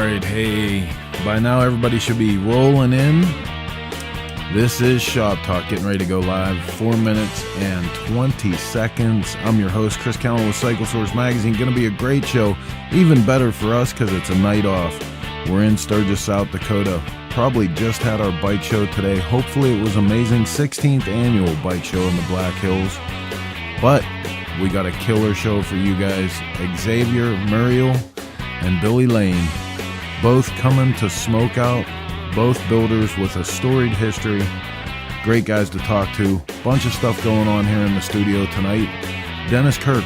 right, hey, by now everybody should be rolling in. This is ShopTalk, getting ready to go live, 4 minutes and 20 seconds. I'm your host, Chris Callen with Cycle Source Magazine. Going to be a great show, even better for us because it's a night off. We're in Sturgis, South Dakota. Probably just had our bike show today. Hopefully it was amazing. 16th annual bike show in the Black Hills. But we got a killer show for you guys. Xavier Muriel and Billy Lane, both coming to SmokeOut, both builders with a storied history. Great guys to talk to. Bunch of stuff going on here in the studio tonight. Dennis Kirk,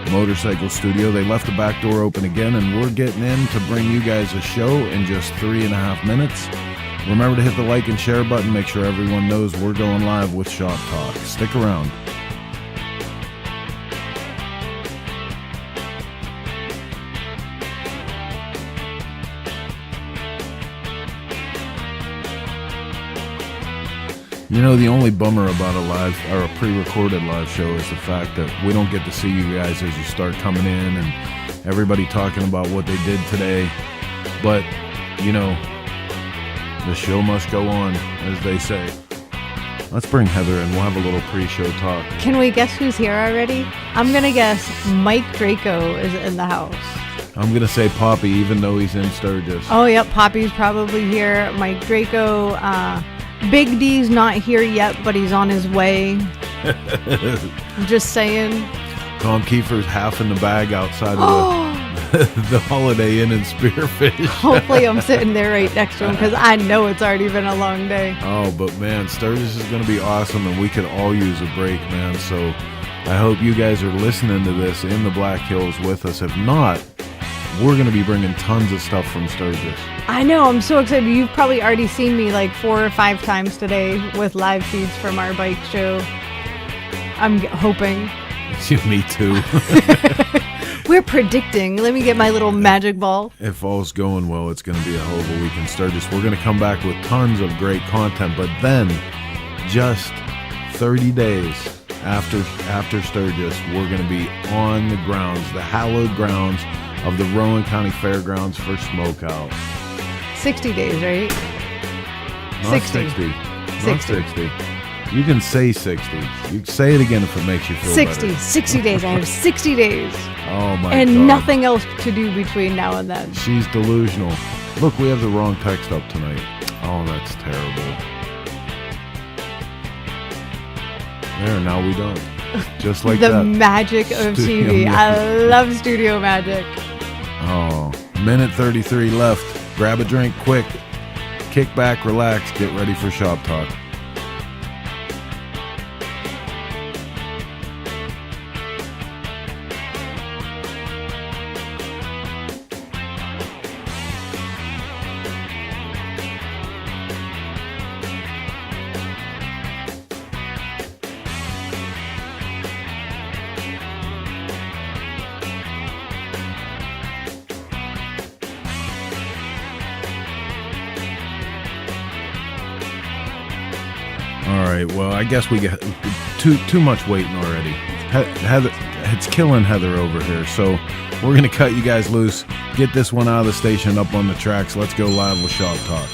Motorcycle Studio. They left the back door open again, and we're getting in to bring you guys a show in just 3.5 minutes. Remember to hit the like and share button. Make sure everyone knows we're going live with Shop Talk. Stick around. You know, the only bummer about a live or a pre-recorded live show is the fact that we don't get to see you guys as you start coming in and everybody talking about what they did today. But, you know, the show must go on, as they say. Let's bring Heather in. We'll have a little pre-show talk. Can we guess who's here already? I'm going to guess Mike Draco is in the house. I'm going to say Poppy, even though he's in Sturgis. Oh, yep. Poppy's probably here. Mike Draco. Big D's not here yet, but he's on his way. Just saying. Tom Kiefer's half in the bag outside of the Holiday Inn in Spearfish. Hopefully I'm sitting there right next to him because I know it's already been a long day. Oh, but man, Sturgis is going to be awesome, and we could all use a break, man. So I hope you guys are listening to this in the Black Hills with us. If not, we're going to be bringing tons of stuff from Sturgis. I know. I'm so excited. You've probably already seen me like 4 or 5 times today with live feeds from our bike show. I'm hoping. Me too. We're predicting. Let me get my little magic ball. If all's going well, it's going to be a hell of a week in Sturgis. We're going to come back with tons of great content, but then just 30 days after Sturgis, we're going to be on the grounds, the hallowed grounds of the Rowan County Fairgrounds for SmokeOut. 60 days, right? Not 60. 60. Not 60. You can say 60. You can say it again if it makes you feel 60. better. 60 days. I have 60 days. Oh, my God. And nothing else to do between now and then. She's delusional. Look, we have the wrong text up tonight. Oh, that's terrible. There, now we don't. Just like the that. Magic of TV. I love studio magic. Oh, minute 33 left. Grab a drink quick. Kick back, relax, get ready for Shop Talk. Well, I guess we get too much waiting already. Heather, it's killing Heather over here. So we're going to cut you guys loose. Get this one out of the station, up on the tracks. Let's go live with Shop Talk.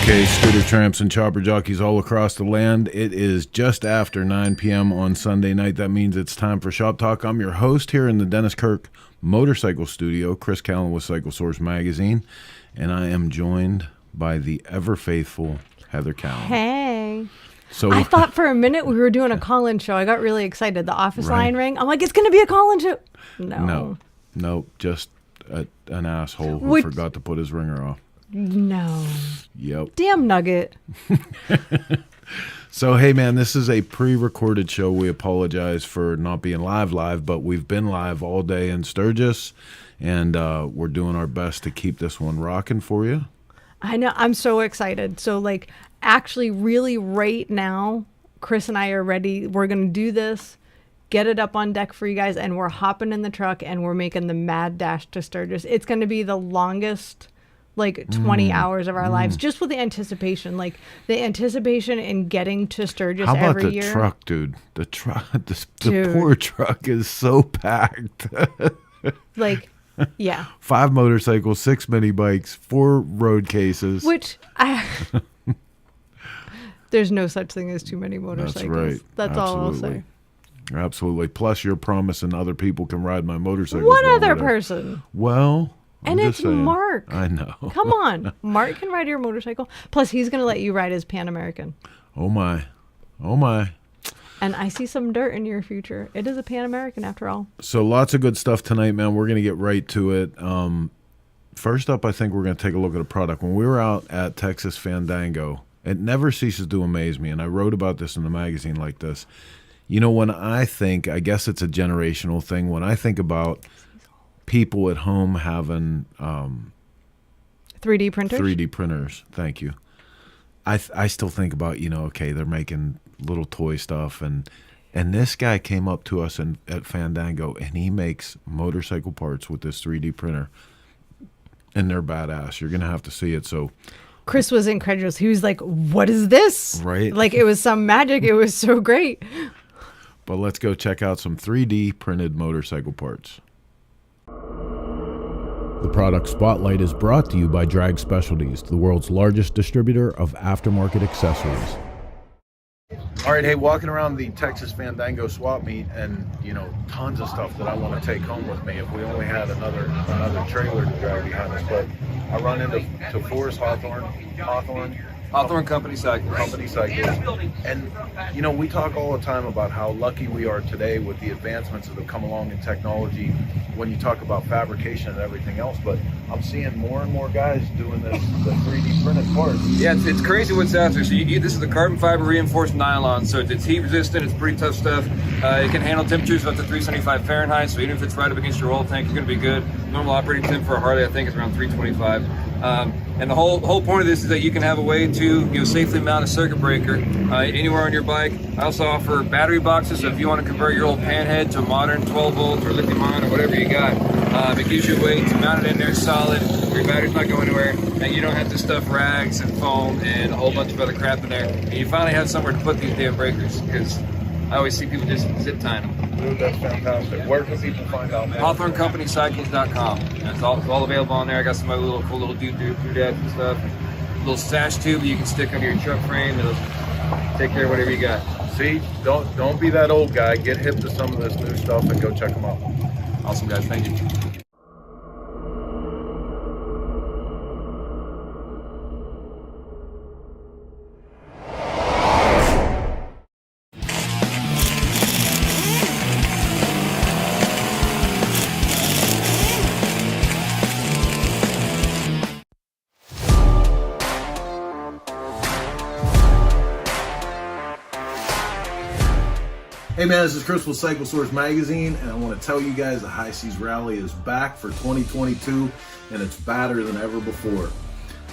Okay, scooter tramps and chopper jockeys all across the land. It is just after 9 p.m. on Sunday night. That means it's time for Shop Talk. I'm your host here in the Dennis Kirk Motorcycle Studio, Chris Callen with Cycle Source Magazine, and I am joined by the ever-faithful Heather Callen. Hey. So I thought for a minute we were doing a call-in show. I got really excited. The office line rang. I'm like, it's going to be a call-in show. No, just an asshole who forgot to put his ringer off. No. Yep. Damn nugget. So, hey, man, this is a pre-recorded show. We apologize for not being live, but we've been live all day in Sturgis, and we're doing our best to keep this one rocking for you. I know. I'm so excited. So, like, actually, really right now, Chris and I are ready. We're going to do this, get it up on deck for you guys, and we're hopping in the truck, and we're making the mad dash to Sturgis. It's going to be the longest 20 hours of our lives, just with the anticipation, the anticipation in getting to Sturgis every year. How about the truck, dude? The truck, the poor truck is so packed. Yeah. 5 motorcycles, 6 mini bikes, 4 road cases. Which there's no such thing as too many motorcycles. That's right. That's all I'll say. Absolutely. Plus, you're promising other people can ride my motorcycle. One other person. Well. And it's Mark. I know. Come on. Mark can ride your motorcycle. Plus, he's going to let you ride his Pan American. Oh, my. Oh, my. And I see some dirt in your future. It is a Pan American, after all. So lots of good stuff tonight, man. We're going to get right to it. First up, I think we're going to take a look at a product. When we were out at Texas Fandango, it never ceases to amaze me, and I wrote about this in the magazine like this. You know, when I guess it's a generational thing, when I think about people at home having 3D printers. 3D printers. Thank you. I still think about, okay, they're making little toy stuff, and this guy came up to us at Fandango, and he makes motorcycle parts with this 3D printer, and they're badass. You're gonna have to see it. So Chris was incredulous. He was like, "What is this?" Right? Like it was some magic. It was so great. But let's go check out some 3D printed motorcycle parts. The product spotlight is brought to you by Drag Specialties, the world's largest distributor of aftermarket accessories. All right, hey, walking around the Texas Fandango swap meet, and tons of stuff that I want to take home with me if we only had another trailer to drag behind us. But I run into Forrest Hawthorn Company Cycle. And we talk all the time about how lucky we are today with the advancements that have come along in technology when you talk about fabrication and everything else. But I'm seeing more and more guys doing the 3D printed parts. Yeah, it's crazy what's out there. So this is the carbon fiber reinforced nylon, so it's heat resistant. It's pretty tough stuff. It can handle temperatures of up to 375 Fahrenheit. So even if it's right up against your oil tank, it's going to be good. Normal operating temp for a Harley, I think, is around 325. And the whole point of this is that you can have a way to safely mount a circuit breaker anywhere on your bike. I also offer battery boxes, so if you want to convert your old panhead to a modern 12 volt or lithium ion or whatever you got, it gives you a way to mount it in there solid. Your battery's not going anywhere, and you don't have to stuff rags and foam and a whole bunch of other crap in there. And you finally have somewhere to put these damn breakers, because I always see people just zip tying them. Dude, that's fantastic. Where can people find out more? HawthornCompanyCycles.com. It's all available on there. I got some other cool little doodads and stuff. A little sash tube that you can stick under your truck frame. It'll take care of whatever you got. See, don't be that old guy. Get hip to some of this new stuff and go check them out. Awesome, guys. Thank you. Hey man, this is Chris with Cycle Source Magazine, and I want to tell you guys the High Seas Rally is back for 2022, and it's badder than ever before.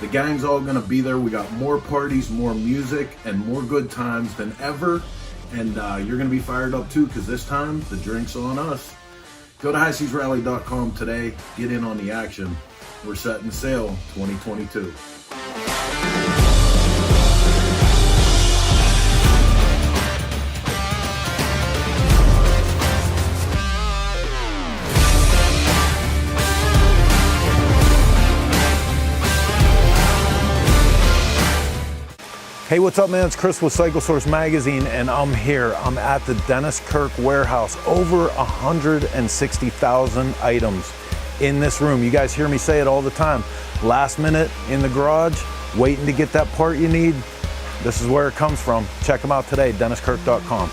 The gang's all going to be there. We got more parties, more music, and more good times than ever, and you're going to be fired up too, because this time, the drink's on us. Go to highseasrally.com today, get in on the action. We're setting sail 2022. Hey, what's up, man? It's Chris with Cycle Source Magazine, and I'm here. I'm at the Dennis Kirk warehouse. Over 160,000 items in this room. You guys hear me say it all the time. Last minute in the garage, waiting to get that part you need. This is where it comes from. Check them out today, DennisKirk.com.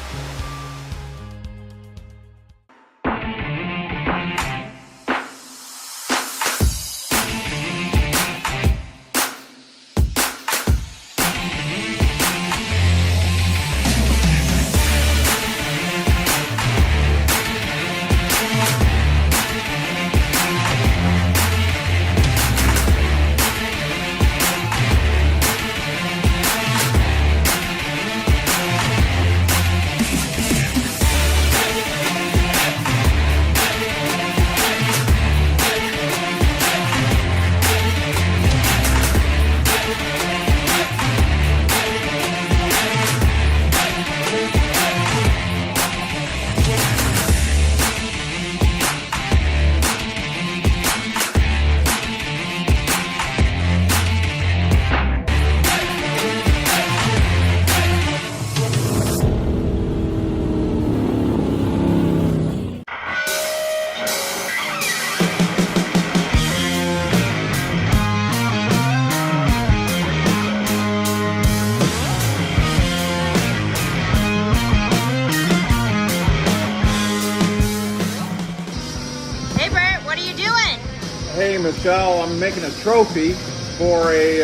Michelle, I'm making a trophy for a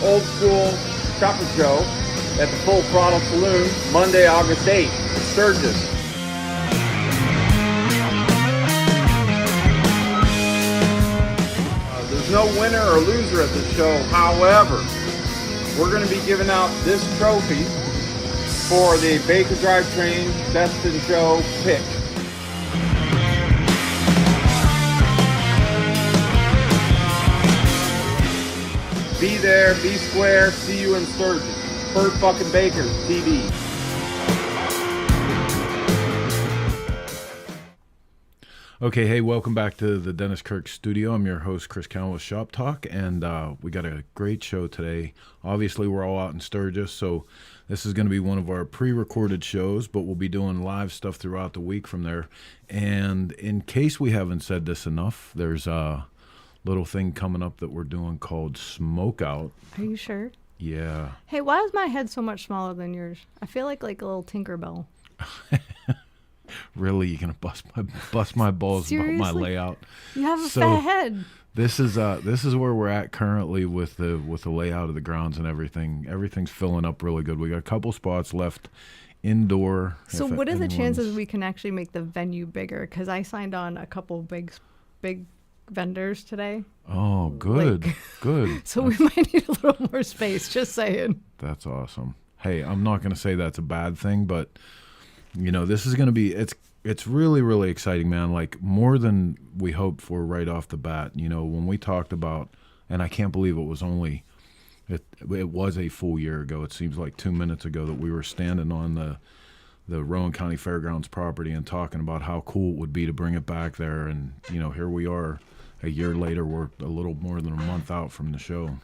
old school chopper show at the Full Throttle Saloon, Monday, August 8th at Sturgis. There's no winner or loser at the show. However, we're going to be giving out this trophy for the Baker Drivetrain Best in Show pick. Be there, be square, see you in Sturgis. Bert fucking Baker, TV. Okay, hey, welcome back to the Dennis Kirk studio. I'm your host, Chris Cowell with ShopTalk, and we got a great show today. Obviously, we're all out in Sturgis, so this is going to be one of our pre-recorded shows, but we'll be doing live stuff throughout the week from there. And in case we haven't said this enough, there's a little thing coming up that we're doing called SmokeOut. Are you sure? Yeah. Hey, why is my head so much smaller than yours? I feel like a little Tinkerbell. Really, you're gonna bust my balls Seriously? about my layout? You have a fat head. This is where we're at currently with the layout of the grounds and everything. Everything's filling up really good. We got a couple spots left indoor. So what are the chances we can actually make the venue bigger? Because I signed on a couple big vendors today. Oh, good, good. So we might need a little more space, just saying. That's awesome. Hey, I'm not going to say that's a bad thing, but, you know, this is going to be, it's really, really exciting, man. Like, more than we hoped for right off the bat. You know, when we talked about, and I can't believe it was a full year ago. It seems like 2 minutes ago that we were standing on the Rowan County Fairgrounds property and talking about how cool it would be to bring it back there. And, you know, here we are. A year later, we're a little more than a month out from the show.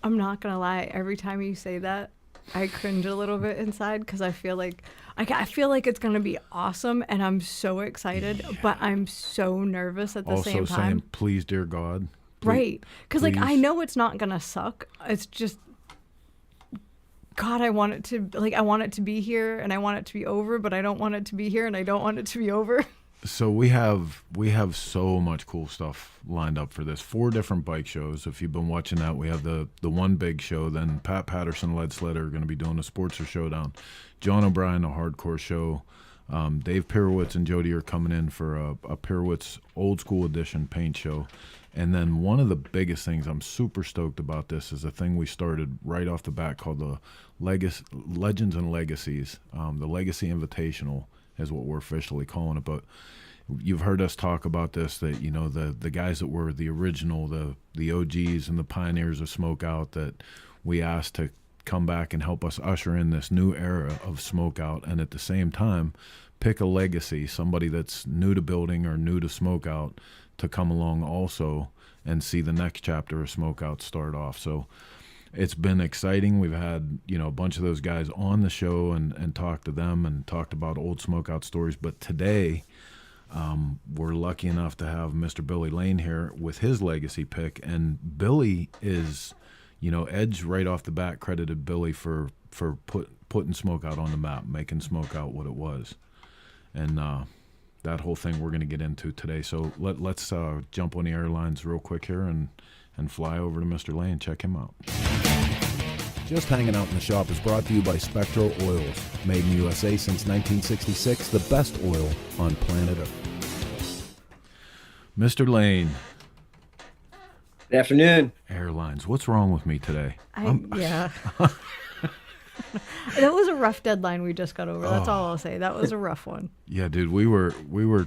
I'm not going to lie. Every time you say that, I cringe a little bit inside because I feel like it's going to be awesome and I'm so excited, but I'm so nervous at the same time. Also saying, please, dear God. Right. Because, like, I know it's not going to suck. It's just, God, I want it to be here and I want it to be over, but I don't want it to be here and I don't want it to be over. So we have so much cool stuff lined up for this. 4 different bike shows. If you've been watching that, we have the one big show. Then Pat Patterson, Lead Sledder are going to be doing a Sportster Showdown. John O'Brien, a hardcore show. Dave Pirowitz and Jody are coming in for a Pirowitz Old School Edition paint show. And then one of the biggest things I'm super stoked about this is a thing we started right off the bat called the Legends and Legacies. The Legacy Invitational is what we're officially calling it. But you've heard us talk about this, that, you know, the guys that were the original, the OGs and the pioneers of SmokeOut that we asked to come back and help us usher in this new era of SmokeOut, and at the same time pick a legacy, somebody that's new to building or new to SmokeOut, to come along also and see the next chapter of SmokeOut start off. So it's been exciting. We've had, a bunch of those guys on the show and talked to them and talked about old smokeout stories. But today, we're lucky enough to have Mr. Billy Lane here with his legacy pick. And Billy is, Edge right off the bat credited Billy for putting smokeout on the map, making smokeout what it was. And that whole thing we're going to get into today. So let's jump on the airlines real quick here and fly over to Mr. Lane. Check him out. Just Hanging Out in the Shop is brought to you by Spectro Oils. Made in the USA since 1966, the best oil on planet Earth. Mr. Lane. Good afternoon. Airlines. What's wrong with me today? Yeah. That was a rough deadline we just got over. That's all I'll say. That was a rough one. Yeah, dude. We were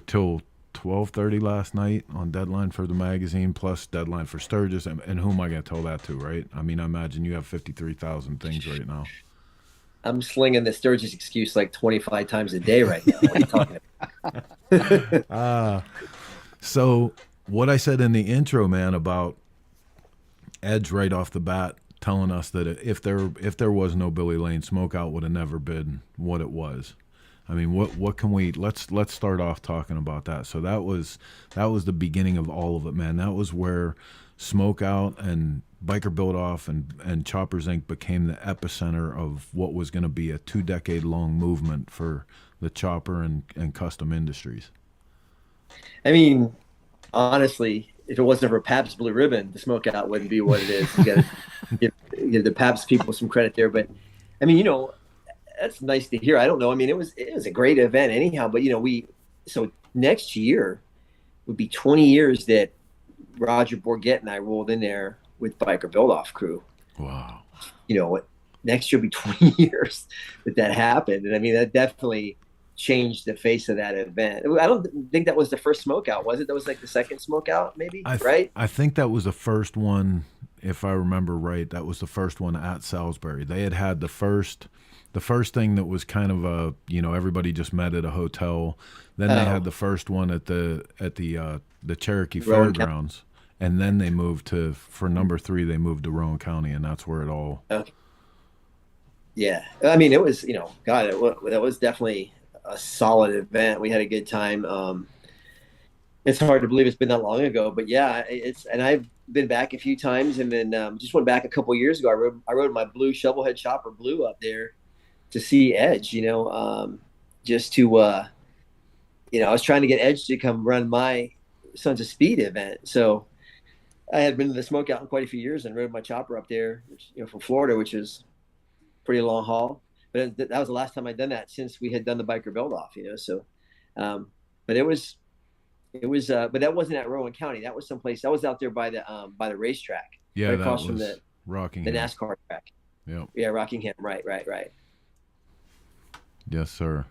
till 12:30 last night on deadline for the magazine, plus deadline for Sturgis. And who am I going to tell that to, right? I mean, I imagine you have 53,000 things right now. I'm slinging the Sturgis excuse like 25 times a day right now. What are you talking about? So what I said in the intro, man, about Edge right off the bat telling us that if there was no Billy Lane, Smokeout would have never been what it was. I mean, what can we let's start off talking about that. So that was the beginning of all of it, man. That was where Smokeout and Biker Build Off and Choppers Inc. became the epicenter of what was going to be a 2-decade-long movement for the chopper and custom industries. I mean, honestly, if it wasn't for Pabst Blue Ribbon, the Smokeout wouldn't be what it is. You got to give the Pabst people some credit there. But I mean, that's nice to hear. I don't know. I mean, it was a great event anyhow. But so next year would be 20 years that Roger Bourget and I rolled in there with Biker Build Off crew. Wow. Next year will be 20 years that happened, and I mean that definitely changed the face of that event. I don't think that was the first Smokeout, was it? That was like the second Smokeout, maybe, right? I think that was the first one, if I remember right. That was the first one at Salisbury. They had the first thing that was kind of everybody just met at a hotel. Then they had the first one at the Cherokee Fairgrounds, and then they moved for number 3. They moved to Rowan County, and that's where it all. Yeah, I mean, it was that was definitely a solid event. We had a good time. It's hard to believe it's been that long ago, but yeah, and I've been back a few times, and then just went back a couple of years ago. I rode my blue Shovelhead Chopper Blue up there to see Edge. Just to I was trying to get Edge to come run my Sons of Speed event. So I had been to the Smokeout in quite a few years and rode my chopper up there, from Florida, which is pretty long haul. But that was the last time I'd done that since we had done the Biker Build Off, So, but it was, but that wasn't at Rowan County. That was someplace. That was out there by the racetrack. Yeah, right that across was from the Rockingham. The NASCAR track. Yep. Yeah, Rockingham. Right. Yes, sir.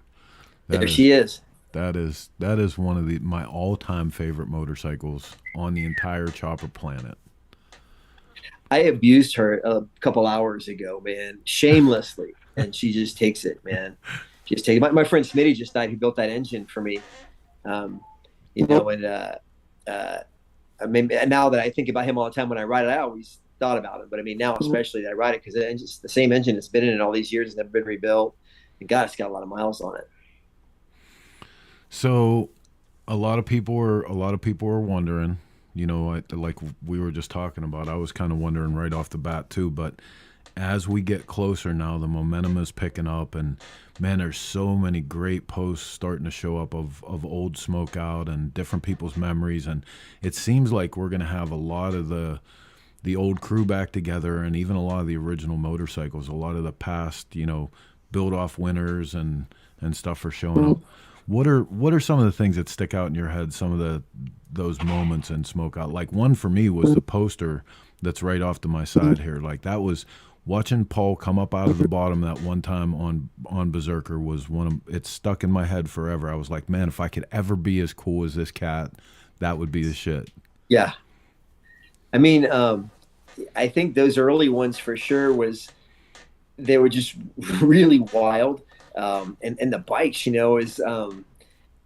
She is. That is one of my all-time favorite motorcycles on the entire chopper planet. I abused her a couple hours ago, man, shamelessly, and she just takes it, man. Just take it. My friend Smitty just died, who built that engine for me. I mean, now that I think about him all the time when I ride it, I always thought about it, but I mean now especially that I ride it because it's the same engine that's been in it all these years and never been rebuilt. And God, it's got a lot of miles on it. So, a lot of people were wondering. Like we were just talking about, I was kind of wondering right off the bat too, but as we get closer now, the momentum is picking up, and man, there's so many great posts starting to show up of old Smokeout and different people's memories, and it seems like we're going to have a lot of the old crew back together, and even a lot of the original motorcycles, a lot of the past, build-off winners and stuff are showing up. What are some of the things that stick out in your head, some of those moments in Smokeout? Like one for me was the poster that's right off to my side here. Like that was watching Paul come up out of the bottom that one time on Berserker was it stuck in my head forever. I was like, man, if I could ever be as cool as this cat, that would be the shit. Yeah. I mean, I think those early ones for sure they were just really wild. And the bikes, there's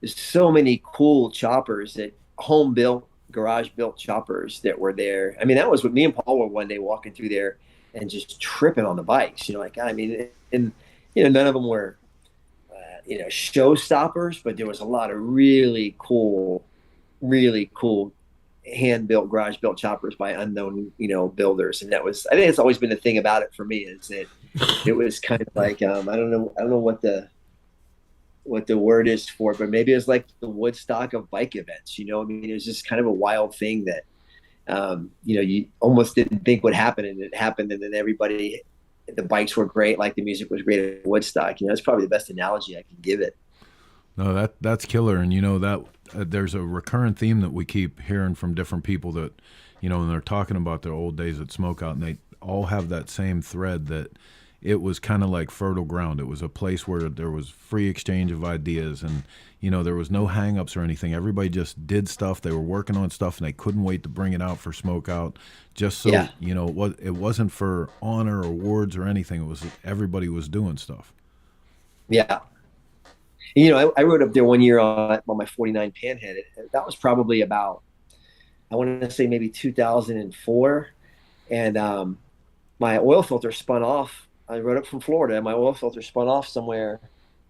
so many cool choppers, that home built, garage built choppers that were there. I mean, that was what me and Paul were one day walking through there, and just tripping on the bikes. Like, I mean, and none of them were showstoppers, but there was a lot of really cool hand built, garage built choppers by unknown builders. And I think it's always been the thing about it for me, is that it was kind of like I don't know what the word is for it, but maybe it was like the Woodstock of bike events. I mean, it was just kind of a wild thing that you almost didn't think would happen, and it happened. And then the bikes were great, like the music was great at Woodstock. That's probably the best analogy I can give it. No, that's killer. And that there's a recurrent theme that we keep hearing from different people that, when they're talking about their old days at SmokeOut, and they all have that same thread, that it was kind of like fertile ground. It was a place where there was free exchange of ideas, and there was no hang-ups or anything. Everybody just did stuff. They were working on stuff, and they couldn't wait to bring it out for SmokeOut, just so it wasn't for honor or awards or anything. It was everybody was doing stuff. Yeah. I rode up there one year on my 49 Panhead. That was probably about, I want to say maybe 2004, and my oil filter spun off. I rode up from Florida, and my oil filter spun off somewhere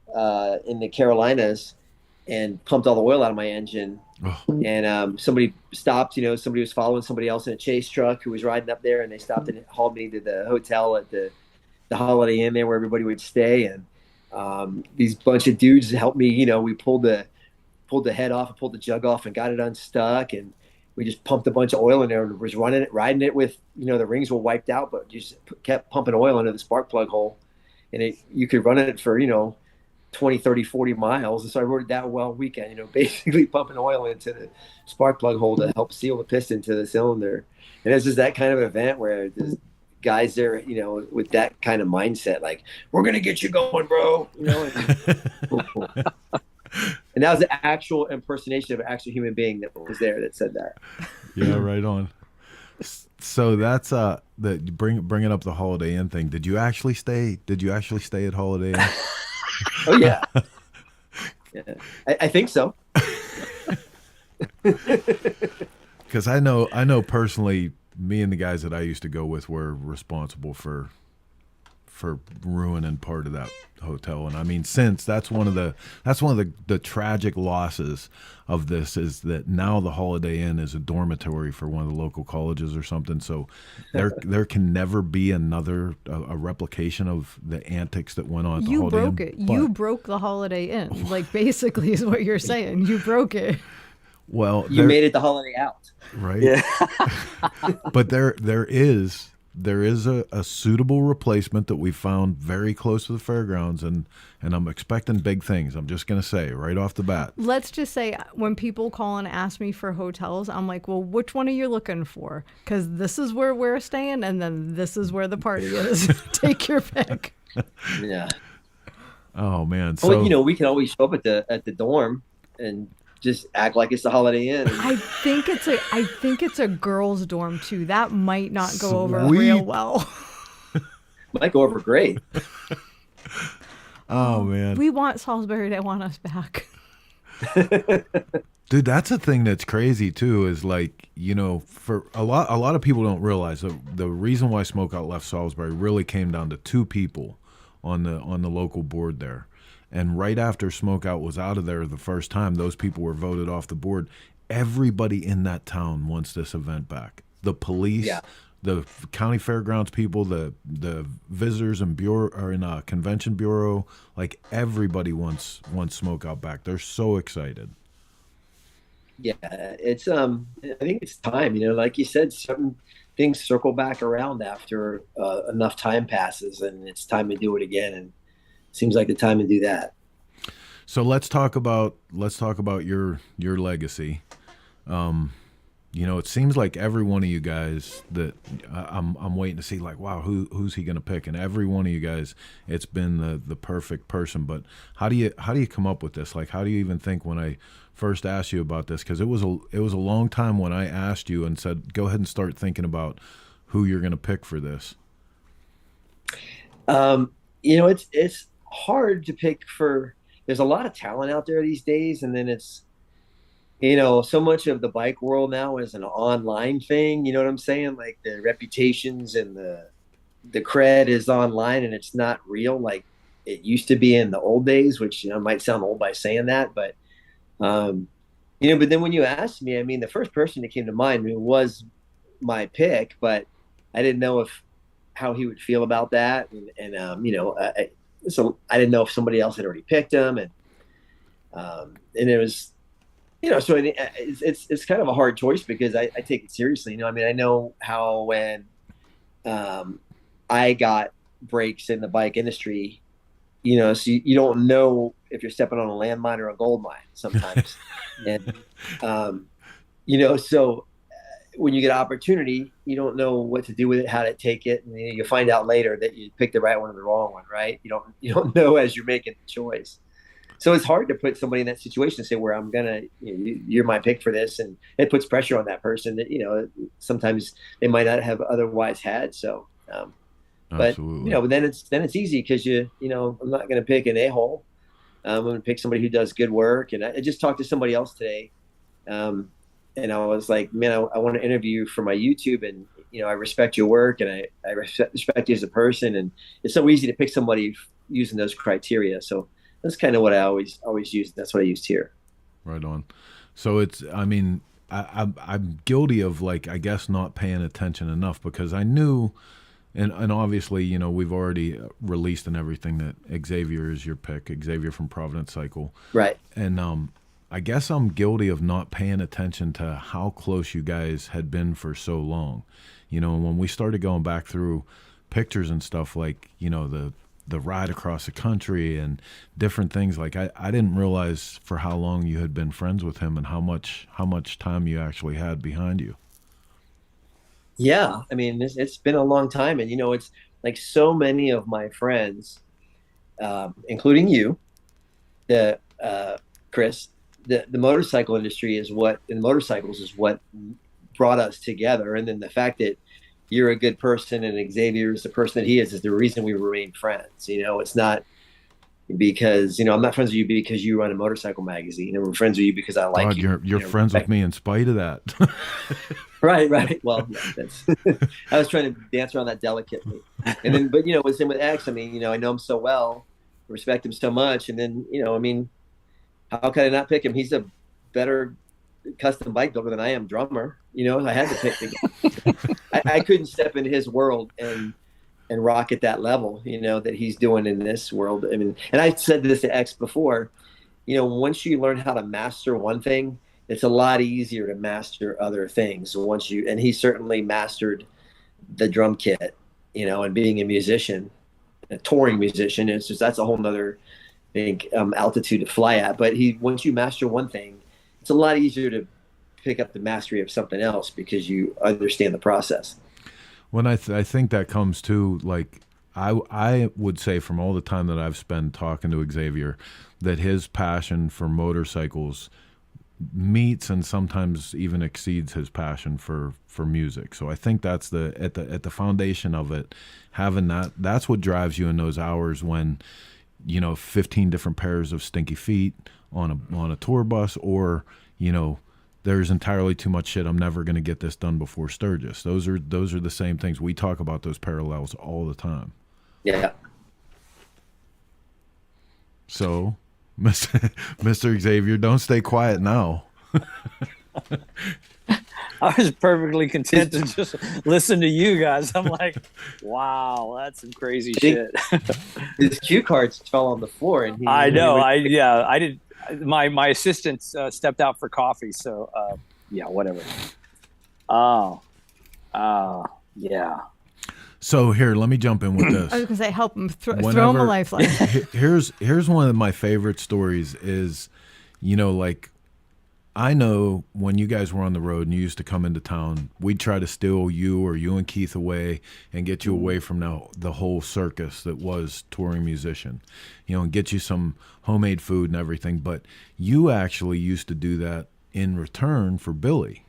in the Carolinas and pumped all the oil out of my engine. Oh. And somebody stopped. Somebody was following somebody else in a chase truck who was riding up there, and they stopped and hauled me to the hotel at the Holiday Inn there where everybody would stay. And these bunch of dudes helped me. We pulled the head off and pulled the jug off and got it unstuck, and we just pumped a bunch of oil in there and was riding it with, the rings were wiped out, but just kept pumping oil into the spark plug hole, and you could run it for 20, 30, 40 miles. And so I rode it that well weekend, basically pumping oil into the spark plug hole to help seal the piston to the cylinder. And it's just that kind of event where there's guys there, with that kind of mindset, like, we're gonna get you going, bro. And that was the actual impersonation of an actual human being that was there that said that. Yeah, right on. So that's bringing up the Holiday Inn thing. Did you actually stay at Holiday Inn? Oh yeah. Yeah, I think so. Because I know personally, me and the guys that I used to go with were responsible for ruining part of that hotel. And I mean, since that's one of the tragic losses of this, is that now the Holiday Inn is a dormitory for one of the local colleges or something. So there can never be another a replication of the antics that went on at the Holiday Inn. You broke it. You broke the Holiday Inn. Like, basically is what you're saying. You broke it. Well, you made it the holiday out, right? Yeah. But there is a suitable replacement that we found very close to the fairgrounds, and I'm expecting big things. I'm just gonna say right off the bat. Let's just say, when people call and ask me for hotels, I'm like, well, which one are you looking for? Because this is where we're staying, and then this is where the party is. Take your pick. Yeah. Oh man. So we can always show up at the dorm and just act like it's the Holiday Inn. I think it's a girls' dorm too. That might not go over real well. Might go over great. Oh man. We want Salisbury to want us back. Dude, that's a thing that's crazy too, is like, for a lot of people don't realize that the reason why SmokeOut left Salisbury really came down to two people on the local board there. And right after SmokeOut was out of there the first time, those people were voted off the board. Everybody in that town wants this event back. The police, the county fairgrounds people, the visitors and convention bureau, like, everybody wants SmokeOut back. They're so excited. Yeah, it's I think it's time. Like you said, certain things circle back around after enough time passes, and it's time to do it again. And seems like the time to do that. So let's talk about your legacy. It seems like every one of you guys that I'm waiting to see, like, wow, who's he gonna pick? And every one of you guys, it's been the perfect person. But how do you come up with this? Like, how do you even think when I first asked you about this? Because it was a long time when I asked you and said, go ahead and start thinking about who you're gonna pick for this. It's hard to pick there's a lot of talent out there these days, and then it's so much of the bike world now is an online thing, you know what I'm saying, like the reputations and the the cred is online and it's not real like it used to be in the old days, which, might sound old by saying that, but, but then when you asked me, I mean, the first person that came to mind was my pick, but I didn't know how he would feel about that. So I didn't know if somebody else had already picked him. And it was, so it's kind of a hard choice because I take it seriously. I mean, I know how when I got breaks in the bike industry, so you don't know if you're stepping on a landmine or a gold mine sometimes. And, so when you get an opportunity, you don't know what to do with it, how to take it. And you find out later that you picked the right one or the wrong one, right? You don't know as you're making the choice. So it's hard to put somebody in that situation and say, where I'm going to, you're my pick for this. And it puts pressure on that person that, sometimes they might not have otherwise had. So, but, then it's easy because I'm not going to pick an a-hole. I'm going to pick somebody who does good work. And I just talked to somebody else today. And I was like, man, I want to interview you for my YouTube, and, I respect your work and I respect you as a person. And it's so easy to pick somebody using those criteria. So that's kind of what I always use. That's what I used here. Right on. So I'm guilty of, like, I guess not paying attention enough because I knew, and obviously, we've already released and everything that Xavier is your pick, Xavier from Providence Cycle. Right. And, I guess I'm guilty of not paying attention to how close you guys had been for so long. When we started going back through pictures and stuff, like, the ride across the country and different things, like I didn't realize for how long you had been friends with him and how much time you actually had behind you. Yeah. I mean, it's been a long time. And, it's like so many of my friends, including you, Chris, the motorcycle industry motorcycles is what brought us together. And then the fact that you're a good person and Xavier is the person that he is the reason we remain friends. It's not because, I'm not friends with you because you run a motorcycle magazine, and we're friends with you because I like you. You're friends with me in spite of that. Right. Well, that's, I was trying to dance around that delicately. And then, but, with him with X, I mean, I know him so well, respect him so much. And then, I mean, how could I not pick him? He's a better custom bike builder than I am drummer. I had to pick him. I couldn't step into his world and rock at that level, that he's doing in this world. I mean, and I said this to X before, once you learn how to master one thing, it's a lot easier to master other things. And he certainly mastered the drum kit, and being a musician, a touring musician, that's a whole nother altitude to fly at. But once you master one thing, it's a lot easier to pick up the mastery of something else because you understand the process. When I think that comes to, like, I would say from all the time that I've spent talking to Xavier, that his passion for motorcycles meets and sometimes even exceeds his passion for music. So I think that's at the foundation of it, having that's what drives you in those hours when 15 different pairs of stinky feet on a tour bus, or there's entirely too much shit, I'm never going to get this done before Sturgis. Those are the same things. We talk about those parallels all the time. Yeah. So, Mr. Xavier, don't stay quiet now. I was perfectly content to just listen to you guys. I'm like, wow, that's some crazy shit. His cue cards fell on the floor, and I know. I did. My assistant stepped out for coffee, so whatever. Yeah. So here, let me jump in with this. I was gonna say, help him throw him a lifeline. Here's one of my favorite stories. Is like, I know when you guys were on the road and you used to come into town, we'd try to steal you or you and Keith away and get you away from the whole circus that was touring musician, and get you some homemade food and everything. But you actually used to do that in return for Billy.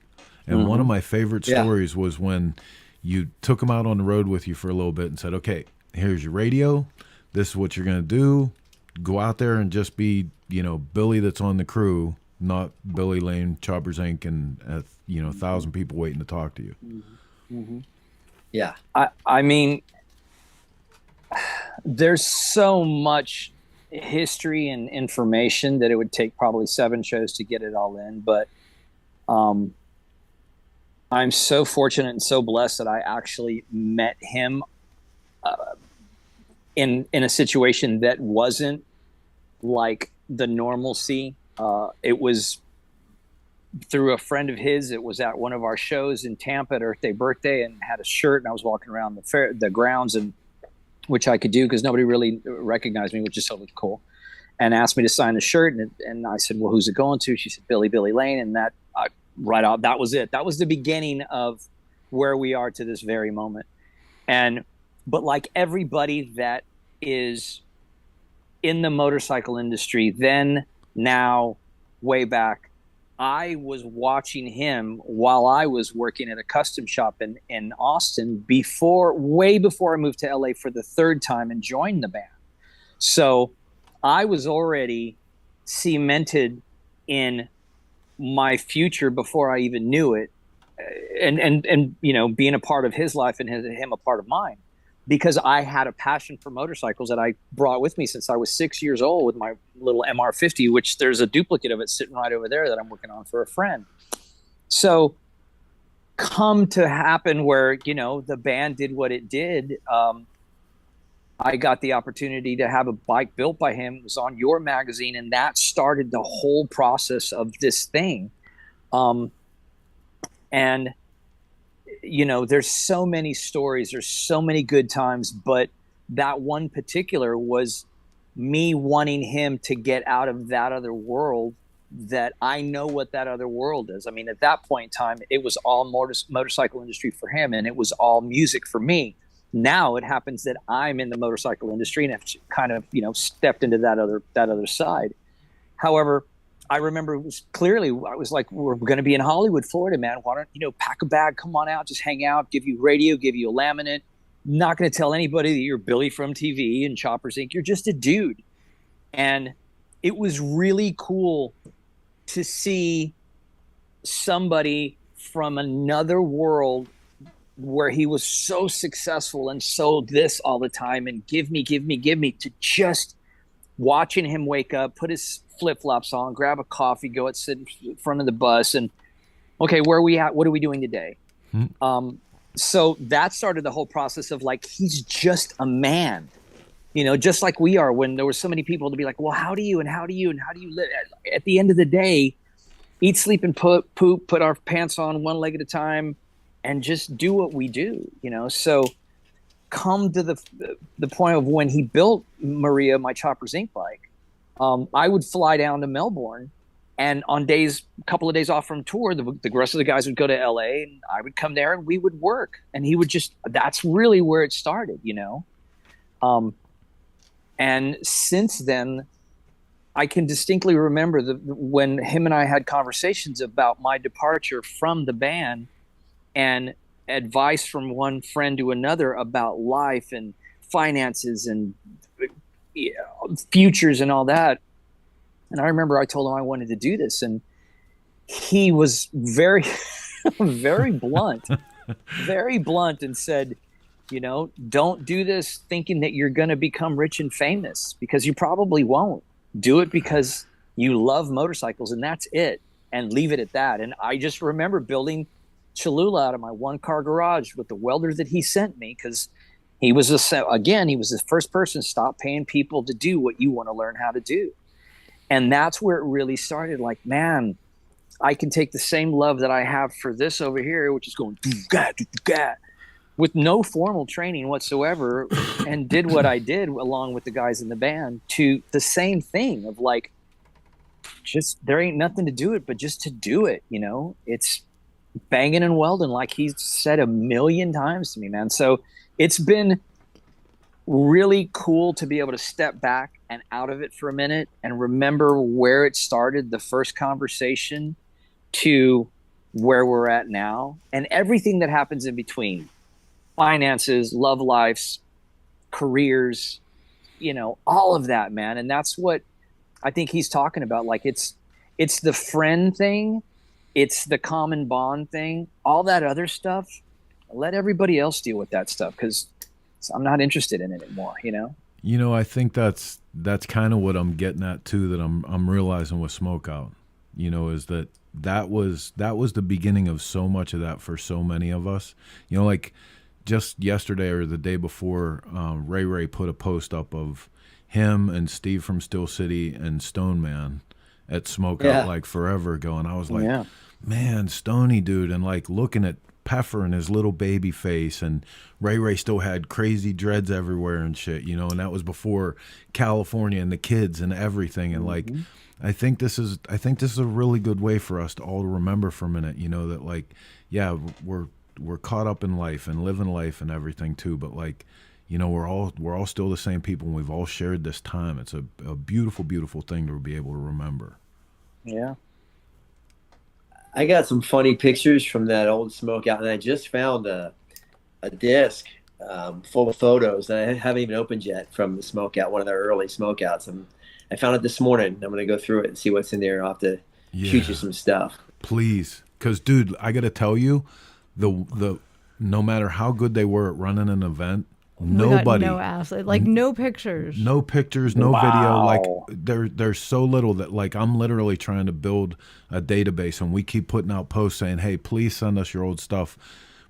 And one of my favorite stories was when you took him out on the road with you for a little bit and said, okay, here's your radio. This is what you're going to do. Go out there and just be, Billy that's on the crew, not Billy Lane, Choppers Inc., and 1,000 people waiting to talk to you. Yeah. I mean, There's so much history and information that it would take probably 7 shows to get it all in. But I'm so fortunate and so blessed that I actually met him in a situation that wasn't like the normalcy. It was through a friend of his. It was at one of our shows in Tampa at Earth Day birthday, and had a shirt, and I was walking around the grounds, and which I could do because nobody really recognized me, which is totally cool, and asked me to sign the shirt. And I said, well, who's it going to? She said, Billy Lane. And that right out, that was it. That was the beginning of where we are to this very moment. But like everybody that is in the motorcycle industry, then, now, way back, I was watching him while I was working at a custom shop in Austin way before I moved to LA for the 3rd time and joined the band. So I was already cemented in my future before I even knew it. And you know, being a part of his life and him a part of mine, because I had a passion for motorcycles that I brought with me since I was 6 years old with my little MR50, which there's a duplicate of it sitting right over there that I'm working on for a friend. So come to happen where, you know, the band did what it did. I got the opportunity to have a bike built by him. It was on your magazine, and that started the whole process of this thing. And you know, there's so many stories, there's so many good times, but that one particular was me wanting him to get out of that other world, that I know what that other world is. I mean, at that point in time, it was all motorcycle industry for him, and it was all music for me. Now it happens that I'm in the motorcycle industry and have kind of, you know, stepped into that other side. However, I remember it was clearly, I was like, we're going to be in Hollywood, Florida, man. Why don't, you know, pack a bag, come on out, just hang out, give you radio, give you a laminate. Not going to tell anybody that you're Billy from TV and Choppers Inc. You're just a dude. And it was really cool to see somebody from another world where he was so successful and so this all the time and give me, to just watching him wake up, put his flip-flops on, grab a coffee, go sit in front of the bus, and okay, where are we at? What are we doing today? So that started the whole process of like, he's just a man, you know, just like we are. When there were so many people to be like, well, how do you live? At the end of the day, eat, sleep, and poop, put our pants on one leg at a time, and just do what we do, you know. So come to the point of when he built Maria, my Choppers Inc. bike, I would fly down to Melbourne, and on a couple of days off from tour, the rest of the guys would go to LA, and I would come there and we would work, and he would that's really where it started, you know? And since then, I can distinctly remember when him and I had conversations about my departure from the band, and advice from one friend to another about life and finances and futures and all that. And I remember I told him I wanted to do this, and he was very, very blunt, and said, you know, don't do this thinking that you're going to become rich and famous, because you probably won't. Do it because you love motorcycles, and that's it, and leave it at that. And I just remember building Cholula out of my one-car garage with the welder that he sent me, because he was the first person to stop paying people to do what you want to learn how to do. And that's where it really started. Like, man, I can take the same love that I have for this over here, which is going with no formal training whatsoever, and did what I did along with the guys in the band, to the same thing of like, just, there ain't nothing to do it but just to do it, you know. It's banging and welding, like he's said a million times to me, man. So it's been really cool to be able to step back and out of it for a minute and remember where it started, the first conversation, to where we're at now, and everything that happens in between. Finances, love lives, careers, you know, all of that, man. And that's what I think he's talking about. Like, it's the friend thing, it's the common bond thing, all that other stuff. Let everybody else deal with that stuff, because I'm not interested in it anymore, you know? I think that's kind of what I'm getting at too, that I'm realizing with SmokeOut, is that was the beginning of so much of that for so many of us. Like just yesterday or the day before, Ray put a post up of him and Steve from Steel City and Stone Man at SmokeOut like forever ago, and I was like, man, Stony dude, and like looking at Peffer and his little baby face, and Ray still had crazy dreads everywhere and shit, and that was before California and the kids and everything, and like I think this is a really good way for us to all remember for a minute, that like, yeah, we're caught up in life and living life and everything too, but like, we're all still the same people, and we've all shared this time. It's a beautiful, beautiful thing to be able to remember. Yeah. I got some funny pictures from that old SmokeOut, and I just found a disc full of photos that I haven't even opened yet from the SmokeOut, one of the early SmokeOuts. And I found it this morning. I'm going to go through it and see what's in there. I'll have to shoot you some stuff. Please. Because, dude, I got to tell you, the no matter how good they were at running an event, nobody, no ass, like no pictures, no video. Like there's so little that like I'm literally trying to build a database, and we keep putting out posts saying, hey, please send us your old stuff,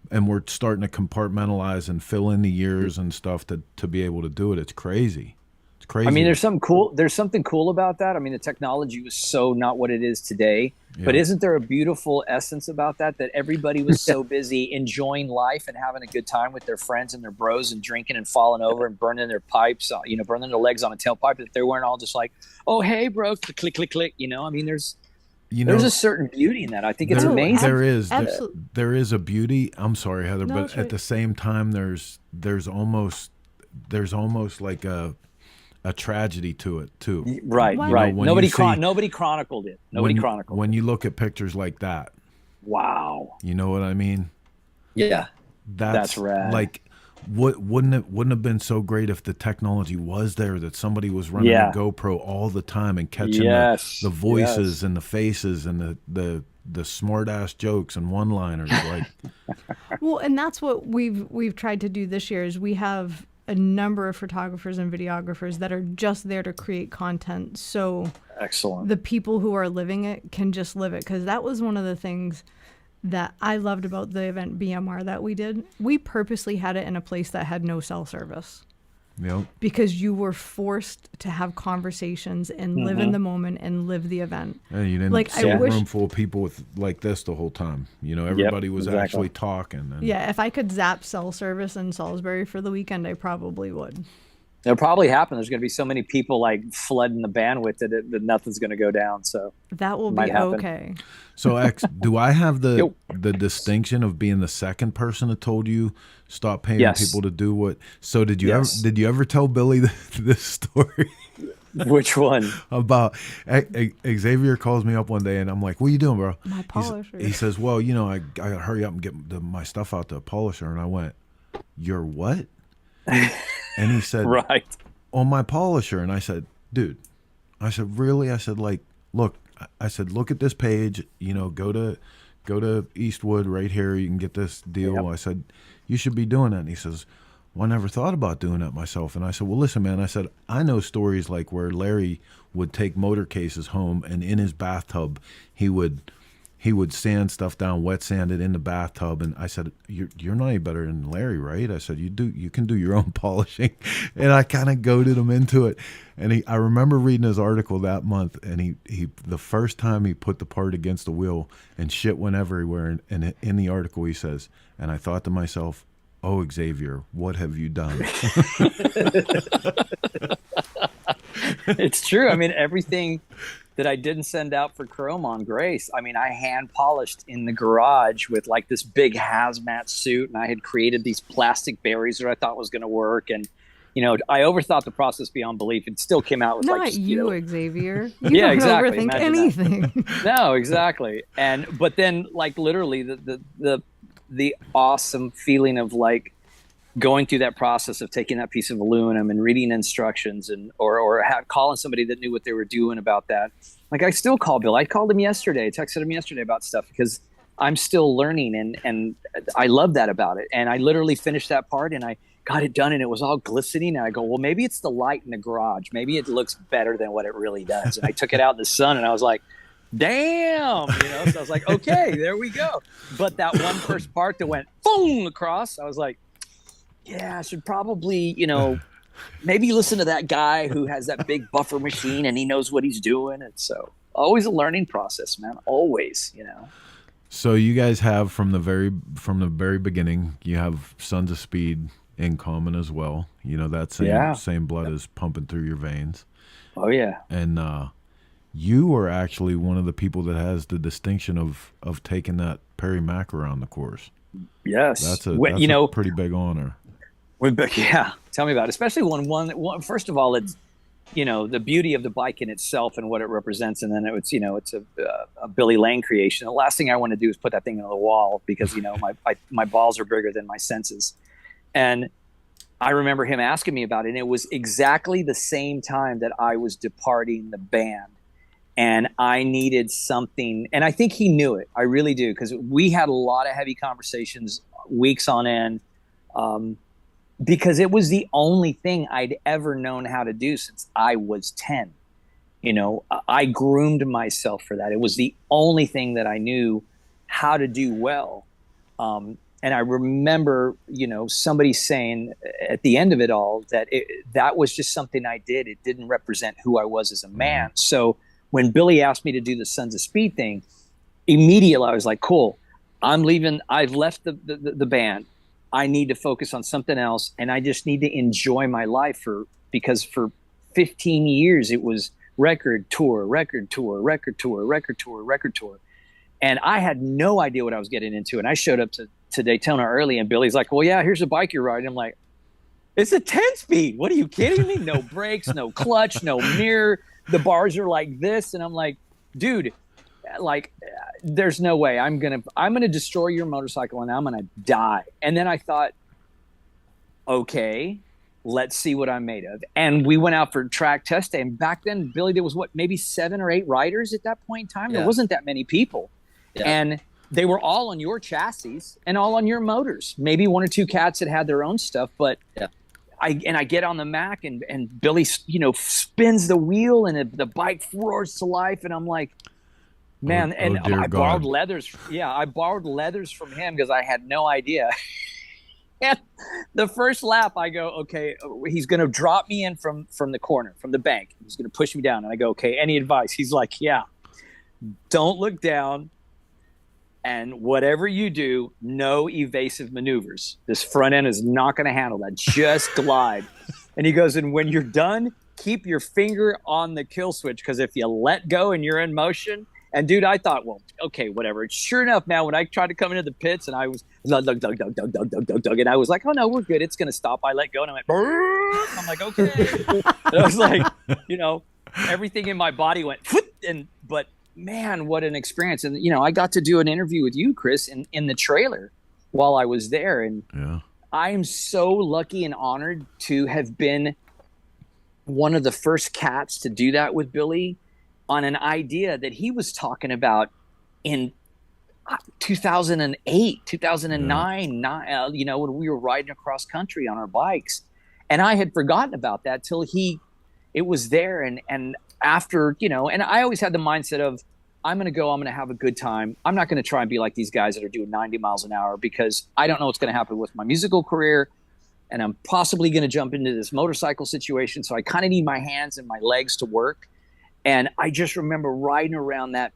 and we're starting to compartmentalize and fill in the years and stuff to be able to do it. It's crazy. It's crazy. I mean, there's something cool about that. I mean, the technology was so not what it is today. But isn't there a beautiful essence about that everybody was so busy enjoying life and having a good time with their friends and their bros and drinking and falling over and burning their pipes, burning their legs on a tailpipe, that they weren't all just like, oh, hey, bro, click, click, click. I mean, there's a certain beauty in that. I think it's amazing. There is a beauty. I'm sorry, Heather, but at the same time, there's almost like a tragedy to it too. Right. Nobody chronicled it. When you look at pictures like that. Wow. You know what I mean? Yeah. That's rad. Like wouldn't it have been so great if the technology was there, that somebody was running a GoPro all the time and catching the voices and the faces and the smart ass jokes and one-liners like Well, and that's what we've tried to do this year is we have a number of photographers and videographers that are just there to create content. So excellent. The people who are living it can just live it. Because that was one of the things that I loved about the event BMR that we did. We purposely had it in a place that had no cell service. Yep. Because you were forced to have conversations and live in the moment and live the event. Yeah, you didn't see a room full of people with like this the whole time. Everybody was actually talking. And if I could zap cell service in Salisbury for the weekend, I probably would. It'll probably happen. There's going to be so many people like flooding the bandwidth that nothing's going to go down. So that will be okay. So X, do I have the distinction of being the second person that told you stop paying people to do what? So did you ever tell Billy this story? Which one? About Xavier calls me up one day and I'm like, what are you doing, bro? My polisher. He says, well, I gotta hurry up and get my stuff out to the polisher. And I went, you're what? And he said, right, on my polisher. And I said, dude, I said, really? I said, like, look at this page, go to Eastwood right here. You can get this deal. Yep. I said, you should be doing that. And he says, well, I never thought about doing that myself. And I said, well, listen, man, I said, I know stories like where Larry would take motor cases home and in his bathtub, he would sand stuff down, wet sand it in the bathtub. And I said, you're not any better than Larry, right? I said, you can do your own polishing. And I kind of goaded him into it. And I remember reading his article that month, and he the first time he put the part against the wheel and shit went everywhere. And in the article he says, and I thought to myself, oh, Xavier, what have you done? It's true. I mean, everything that I didn't send out for chrome on Grace, I mean, I hand polished in the garage with like this big hazmat suit, and I had created these plastic berries that I thought was going to work. And, I overthought the process beyond belief. It still came out with not Xavier. You don't exactly. Overthink anything. No, exactly. But then like literally the awesome feeling of like going through that process of taking that piece of aluminum and reading instructions or calling somebody that knew what they were doing about that. Like I still call Bill. I called him yesterday, texted him yesterday about stuff because I'm still learning and I love that about it. And I literally finished that part and I got it done and it was all glistening. And I go, well, maybe it's the light in the garage. Maybe it looks better than what it really does. And I took it out in the sun and I was like, damn, so I was like, okay, there we go. But that one first part that went boom across, I was like, yeah, I should probably, maybe listen to that guy who has that big buffer machine and he knows what he's doing. And so always a learning process, man. Always, So you guys have from the very beginning, you have Sons of Speed in common as well. That same blood is pumping through your veins. Oh yeah. And you are actually one of the people that has the distinction of taking that Perry Mac around the course. Yes. That's a pretty big honor. Yeah, tell me about it. Especially one. First of all, it's the beauty of the bike in itself and what it represents, and then it's a Billy Lane creation. The last thing I want to do is put that thing on the wall because my balls are bigger than my senses. And I remember him asking me about it, and it was exactly the same time that I was departing the band, and I needed something. And I think he knew it. I really do, because we had a lot of heavy conversations, weeks on end. Because it was the only thing I'd ever known how to do since I was 10. I groomed myself for that. It was the only thing that I knew how to do well. And I remember, somebody saying at the end of it all that that was just something I did. It didn't represent who I was as a man. So when Billy asked me to do the Sons of Speed thing, immediately I was like, cool, I'm leaving. I've left the band. I need to focus on something else, and I just need to enjoy my life because for 15 years it was record tour, and I had no idea what I was getting into. And I showed up to Daytona early, and Billy's like, "Well, yeah, here's a bike you're riding." I'm like, "It's a 10-speed. What are you kidding me? No brakes, no clutch, no mirror. The bars are like this," and I'm like, "Dude, there's no way I'm gonna destroy your motorcycle and I'm gonna die." And then I thought, okay, let's see what I'm made of. And we went out for track test day. And back then, Billy, there was maybe 7 or 8 riders at that point in time. Yeah. There wasn't that many people. Yeah. And they were all on your chassis and all on your motors. Maybe 1 or 2 cats that had their own stuff, but yeah. I get on the Mac and Billy, spins the wheel and the bike roars to life. And I'm like, man, I borrowed leathers. Yeah, I borrowed leathers from him because I had no idea. And the first lap, I go, okay, he's going to drop me in from the corner, from the bank. He's going to push me down. And I go, okay, any advice? He's like, yeah, don't look down. And whatever you do, no evasive maneuvers. This front end is not going to handle that. Just glide. And he goes, and when you're done, keep your finger on the kill switch, because if you let go and you're in motion. And dude, I thought, well, okay, whatever. Sure enough, man, when I tried to come into the pits and I was dug, and I was like, oh no, we're good. It's going to stop. I let go and I went, brrr. I'm like, okay. And I was like, everything in my body went, but man, what an experience. And, I got to do an interview with you, Chris, in the trailer while I was there. And yeah. I am so lucky and honored to have been one of the first cats to do that with Billy, on an idea that he was talking about in 2008, 2009, when we were riding across country on our bikes. And I had forgotten about that till it was there. And after, and I always had the mindset of, I'm going to have a good time. I'm not going to try and be like these guys that are doing 90 miles an hour, because I don't know what's going to happen with my musical career. And I'm possibly going to jump into this motorcycle situation. So I kind of need my hands and my legs to work. And I just remember riding around the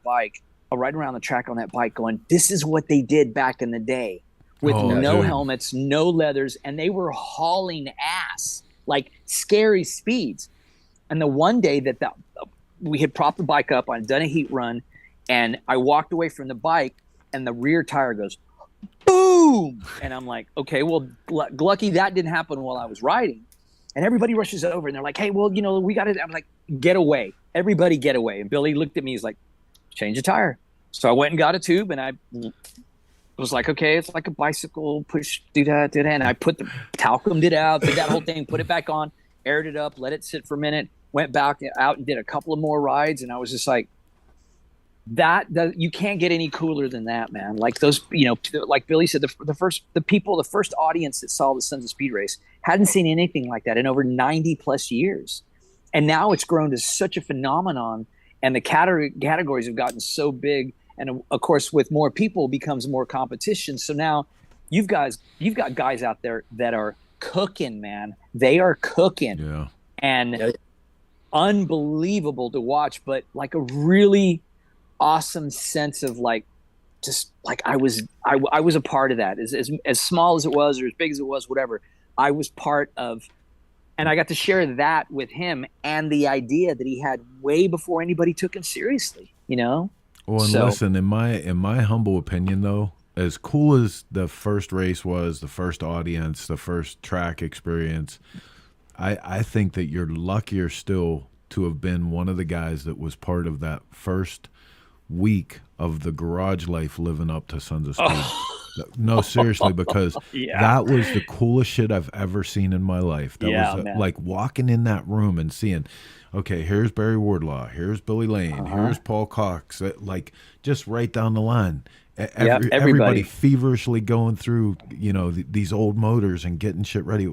track on that bike going, this is what they did back in the day with no helmets, no leathers. And they were hauling ass, like scary speeds. And the one day that we had propped the bike up, I'd done a heat run, and I walked away from the bike and the rear tire goes, boom. And I'm like, okay, well, lucky that didn't happen while I was riding. And everybody rushes over and they're like, hey, well, we got it. I'm like, get away. Everybody get away. And Billy looked at me. He's like, change the tire. So I went and got a tube, and I was like, okay, it's like a bicycle, push, do that. And I put the talcumed it out, did that whole thing, put it back on, aired it up, let it sit for a minute, went back out and did a couple of more rides. And I was just like, that you can't get any cooler than that, man. Like those, like Billy said, the first audience that saw the Sons of Speed race hadn't seen anything like that in over 90 plus years. And now it's grown to such a phenomenon, and the categories have gotten so big. And of course, with more people becomes more competition. So now you've got guys out there that are cooking, man. They are cooking. Yeah. And unbelievable to watch, but like a really awesome sense of like, just like I was a part of that, as small as it was or as big as it was, whatever. I was part of, and I got to share that with him, and the idea that he had way before anybody took him seriously, Well, and listen, in my humble opinion, though, as cool as the first race was, the first audience, the first track experience, I think that you're luckier still to have been one of the guys that was part of that first week of the garage life living up to Sons of Speed. No, seriously, because that was the coolest shit I've ever seen in my life. That was like walking in that room and seeing, okay, here's Barry Wardlaw, here's Billy Lane, here's Paul Cox, like just right down the line. Everybody feverishly going through, these old motors and getting shit ready.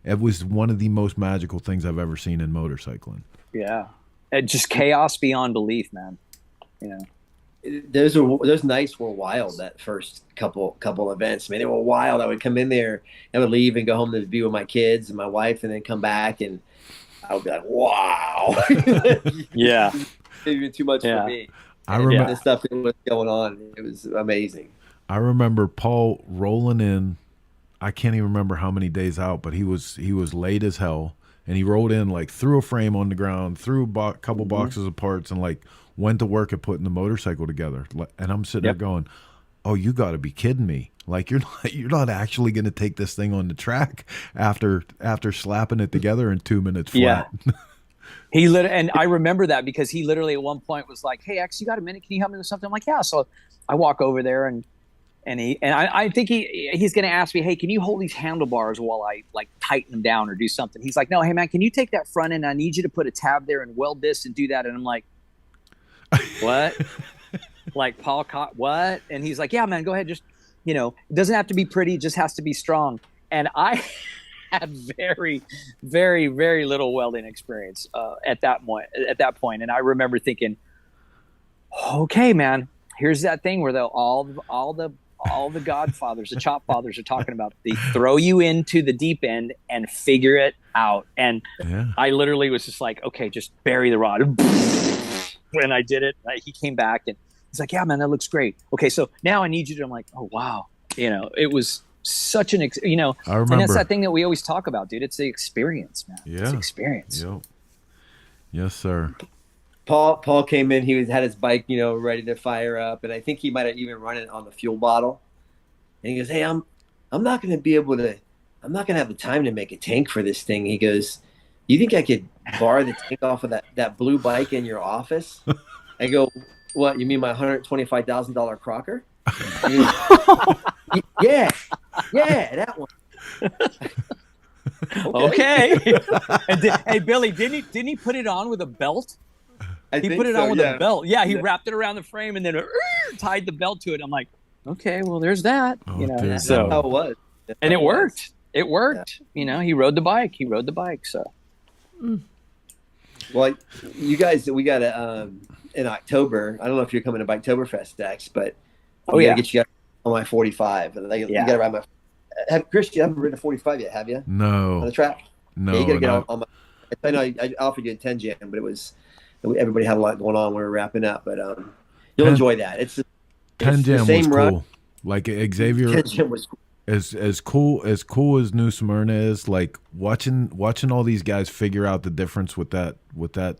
It was one of the most magical things I've ever seen in motorcycling. Yeah. Just chaos beyond belief, man. Those nights were wild. That first couple events, man, they were wild. I would come in there, I would leave and go home to be with my kids and my wife, and then come back, and I would be like, "Wow, yeah, even too much for me." I remember the stuff that was going on. It was amazing. I remember Paul rolling in. I can't even remember how many days out, but he was late as hell, and he rolled in, like, threw a frame on the ground, threw a couple boxes of parts, and like went to work at putting the motorcycle together. And I'm sitting there going, "Oh, you got to be kidding me! Like, you're not actually going to take this thing on the track after slapping it together in 2 minutes flat." Yeah. And I remember that because he literally at one point was like, "Hey, X, you got a minute? Can you help me with something?" I'm like, "Yeah." So I walk over there, and I think he's going to ask me, "Hey, can you hold these handlebars while I like tighten them down or do something?" He's like, "No, hey man, can you take that front end? I need you to put a tab there and weld this and do that." And I'm like, "What?" Like, Paul caught what? And he's like, "Yeah, man, go ahead. Just, it doesn't have to be pretty. It just has to be strong." And I had very, very, very little welding experience at that point. And I remember thinking, "Okay, man, here's that thing where all the godfathers, the chop fathers are talking about. They throw you into the deep end and figure it out." And I literally was just like, "Okay, just bury the rod." When I did it, he came back and he's like, "Yeah, man, that looks great. Okay, so now I need you to." I'm like, "Oh, wow." It was such an, I remember. And that's that thing that we always talk about, dude. It's the experience, man. Yeah. It's the experience. Yep. Yes, sir. Paul came in. He had his bike, ready to fire up, and I think he might have even run it on the fuel bottle. And he goes, "Hey, I'm not going to have the time to make a tank for this thing." He goes, "You think I could borrow the tank off of that blue bike in your office?" I go, "What? You mean my $125,000 Crocker?" He goes, yeah, that one. Okay. And hey, Billy, didn't he put it on with a belt? He put it on with a belt. Yeah, he wrapped it around the frame and then tied the belt to it. I'm like, "Okay, well, there's that." That's how it was. And it worked. It worked. Yeah. He rode the bike. So. Well, you guys, we got in October. I don't know if you're coming to Biketoberfest, X, but get you guys on my 45. And you got to ride my. Chris, you haven't ridden a 45 yet, have you? No. On the track? No. Yeah, you got to get on my. I know I offered you a 10 jam, but everybody had a lot going on when we were wrapping up. But you'll enjoy that. It's 10 jam the same was run. cool. Like Xavier. 10 jam was cool. As cool as New Smyrna is, like watching all these guys figure out the difference with that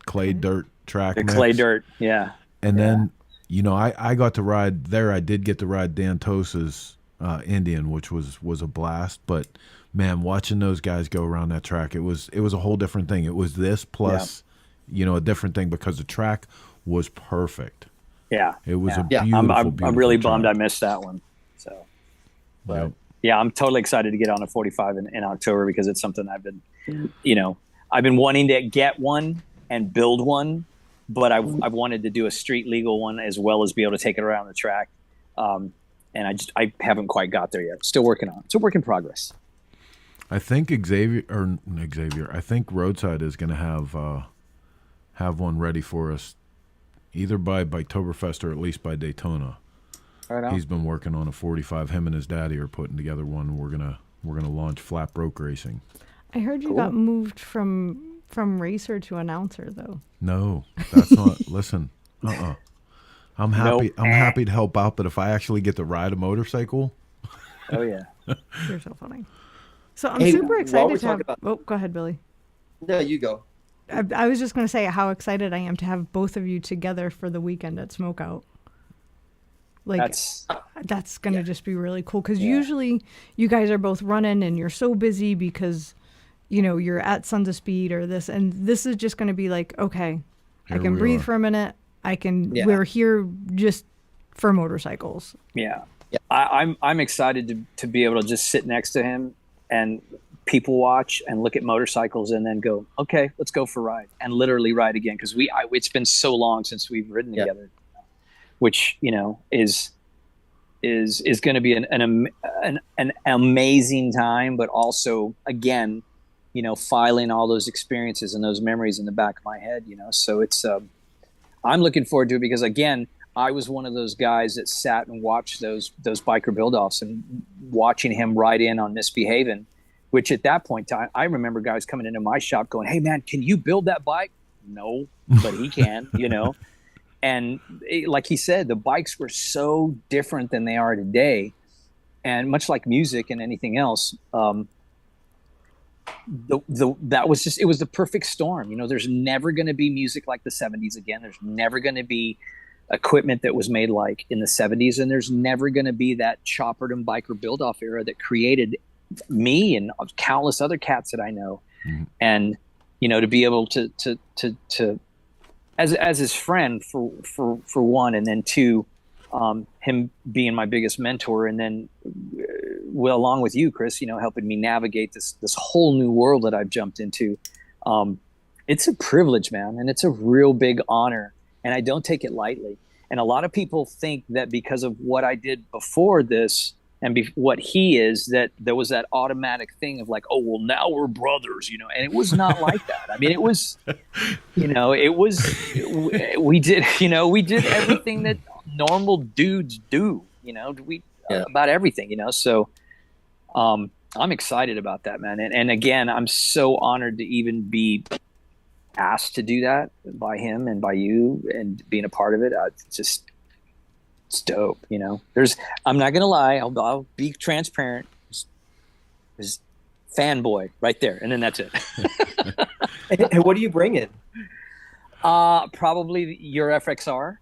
clay dirt track. The clay dirt, yeah. And then I got to ride there. I did get to ride Dan Tosa's Indian, which was a blast. But man, watching those guys go around that track, it was a whole different thing. It was this plus a different thing because the track was perfect. Yeah, it was a beautiful. I'm really track. bummed I missed that one. So, but. Yeah, I'm totally excited to get on a 45 in October because it's something I've been wanting to get one and build one but I've wanted to do a street legal one as well as be able to take it around the track. And I haven't quite got there yet. Still working on it. It's a work in progress. I think Xavier, I think Roadside is going to have one ready for us either by Oktoberfest or at least by Daytona. Right on. He's been working on a 45. Him and his daddy are putting together one. We're gonna launch flat broke racing. I heard you got moved from racer to announcer, though. No, that's not. Listen, I'm happy. Nope. I'm happy to help out, but if I actually get to ride a motorcycle, oh yeah, you're so funny. So I'm Hey, super while excited we're to have. talking about- Oh, go ahead, Billy. No, you go. I was just going to say how excited I am to have both of you together for the weekend at SmokeOut. Like that's going to just be really cool because usually you guys are both running and you're so busy because you're at Sons of Speed or this, and this is just going to be like, okay, I can breathe for a minute. We're here just for motorcycles. Yeah. I'm excited to be able to just sit next to him and people watch and look at motorcycles and then go, okay, let's go for a ride and literally ride again. Cause it's been so long since we've ridden together, which, is going to be an amazing time, but also again, filing all those experiences and those memories in the back of my head, so it's, I'm looking forward to it because again, I was one of those guys that sat and watched those biker build-offs and watching him ride in on Misbehaving, which at that point in time, I remember guys coming into my shop going, hey man, can you build that bike? No, but he can, And like he said, the bikes were so different than they are today. And much like music and anything else, it was the perfect storm. There's never going to be music like the 70s again. There's never going to be equipment that was made like in the 70s. And there's never going to be that chopperdom biker build-off era that created me and countless other cats that I know. Mm-hmm. And, to be able to as his friend for one, and then two, him being my biggest mentor, and then along with you, Chris, helping me navigate this whole new world that I've jumped into. It's a privilege, man, and it's a real big honor, and I don't take it lightly. And a lot of people think that because of what I did before this and what he is, that there was that automatic thing of like, oh, well, now we're brothers, and it was not like that. I mean, it was, we did everything that normal dudes do, about everything, so I'm excited about that, man. And again, I'm so honored to even be asked to do that by him and by you and being a part of it. It's dope, I'm not gonna lie, I'll be transparent. There's fanboy right there, and then that's it. And what are you bringing? Probably your FXR.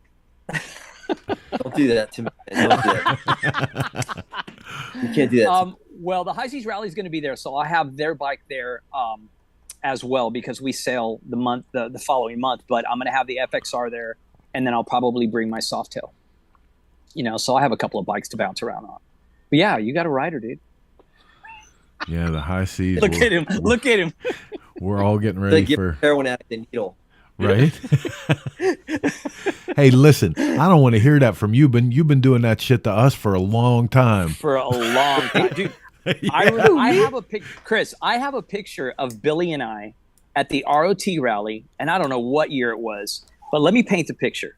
Don't do that to me. Don't do that. You can't do that. Well, the High Seas Rally is going to be there, so I'll have their bike there as well because we sail the following month. But I'm going to have the FXR there, and then I'll probably bring my Softail. So I'll have a couple of bikes to bounce around on. But yeah, you got a rider, dude. Yeah, the High Seas. Look at him. We're all getting ready for heroin addict and needle. Right? Hey, listen, I don't want to hear that from you, but you've been doing that shit to us for a long time. For a long time, dude. Yeah. I have a Chris. I have a picture of Billy and I at the ROT rally, and I don't know what year it was, but let me paint the picture.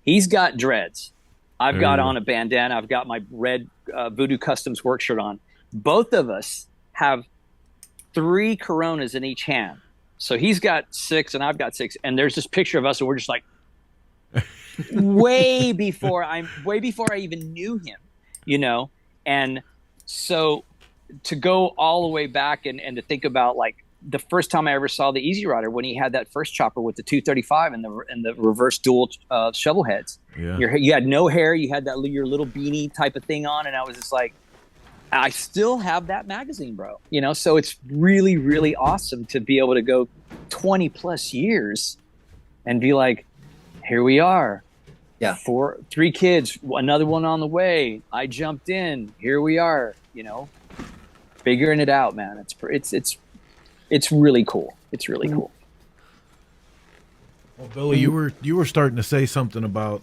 He's got dreads. I've got on a bandana. I've got my red Voodoo Customs work shirt on. Both of us have 3 Coronas in each hand. So he's got 6 and I've got 6. And there's this picture of us and we're just like way before I even knew him, And so to go all the way back and to think about like the first time I ever saw the Easy Rider when he had that first chopper with the 235 and the reverse dual shovel heads. Yeah. You had no hair, you had your little beanie type of thing on, and I was just like, I still have that magazine, bro. So it's really, really awesome to be able to go 20 plus years and be like, here we are. Yeah. 3 kids, another one on the way. I jumped in. Here we are, figuring it out, man. It's really cool. It's really cool. Well, Billy, you were starting to say something about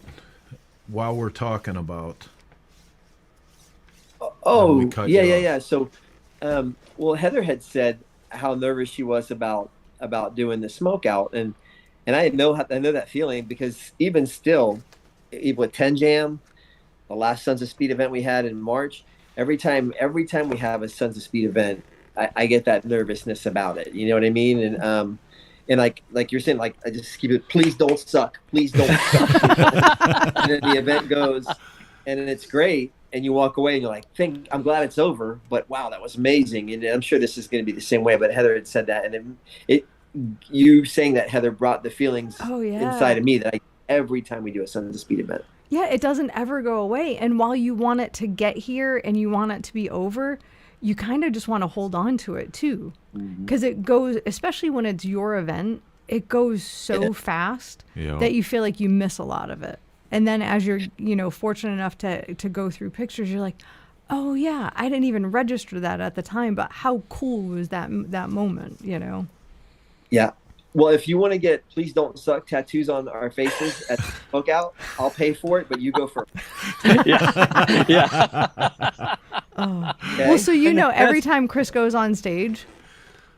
while we're talking about. Oh, you off. yeah. So, well, Heather had said how nervous she was about doing the SmokeOut, and I know that feeling, because even still, even with 10 Jam, the last Sons of Speed event we had in March, every time we have a Sons of Speed event, I get that nervousness about it. You know what I mean? And like you're saying, like, I just keep it, please don't suck. Please don't suck. And then the event goes, and then it's great. And you walk away and you're like, I'm glad it's over, but wow, that was amazing. And I'm sure this is going to be the same way. But Heather had said that, and you saying that, Heather, brought the feelings inside of me that every time we do a Sons of Speed event. Yeah, it doesn't ever go away. And while you want it to get here and you want it to be over, you kind of just want to hold on to it too. Because it goes, especially when it's your event, it goes so fast that you feel like you miss a lot of it. And then as you're, fortunate enough to go through pictures, you're like, oh yeah, I didn't even register that at the time, but how cool was that moment, Yeah. Well, if you want to get "Please Don't Suck" tattoos on our faces at the SmokeOut, I'll pay for it, but you go first. Yeah. Oh. Okay. Well, so every time Chris goes on stage,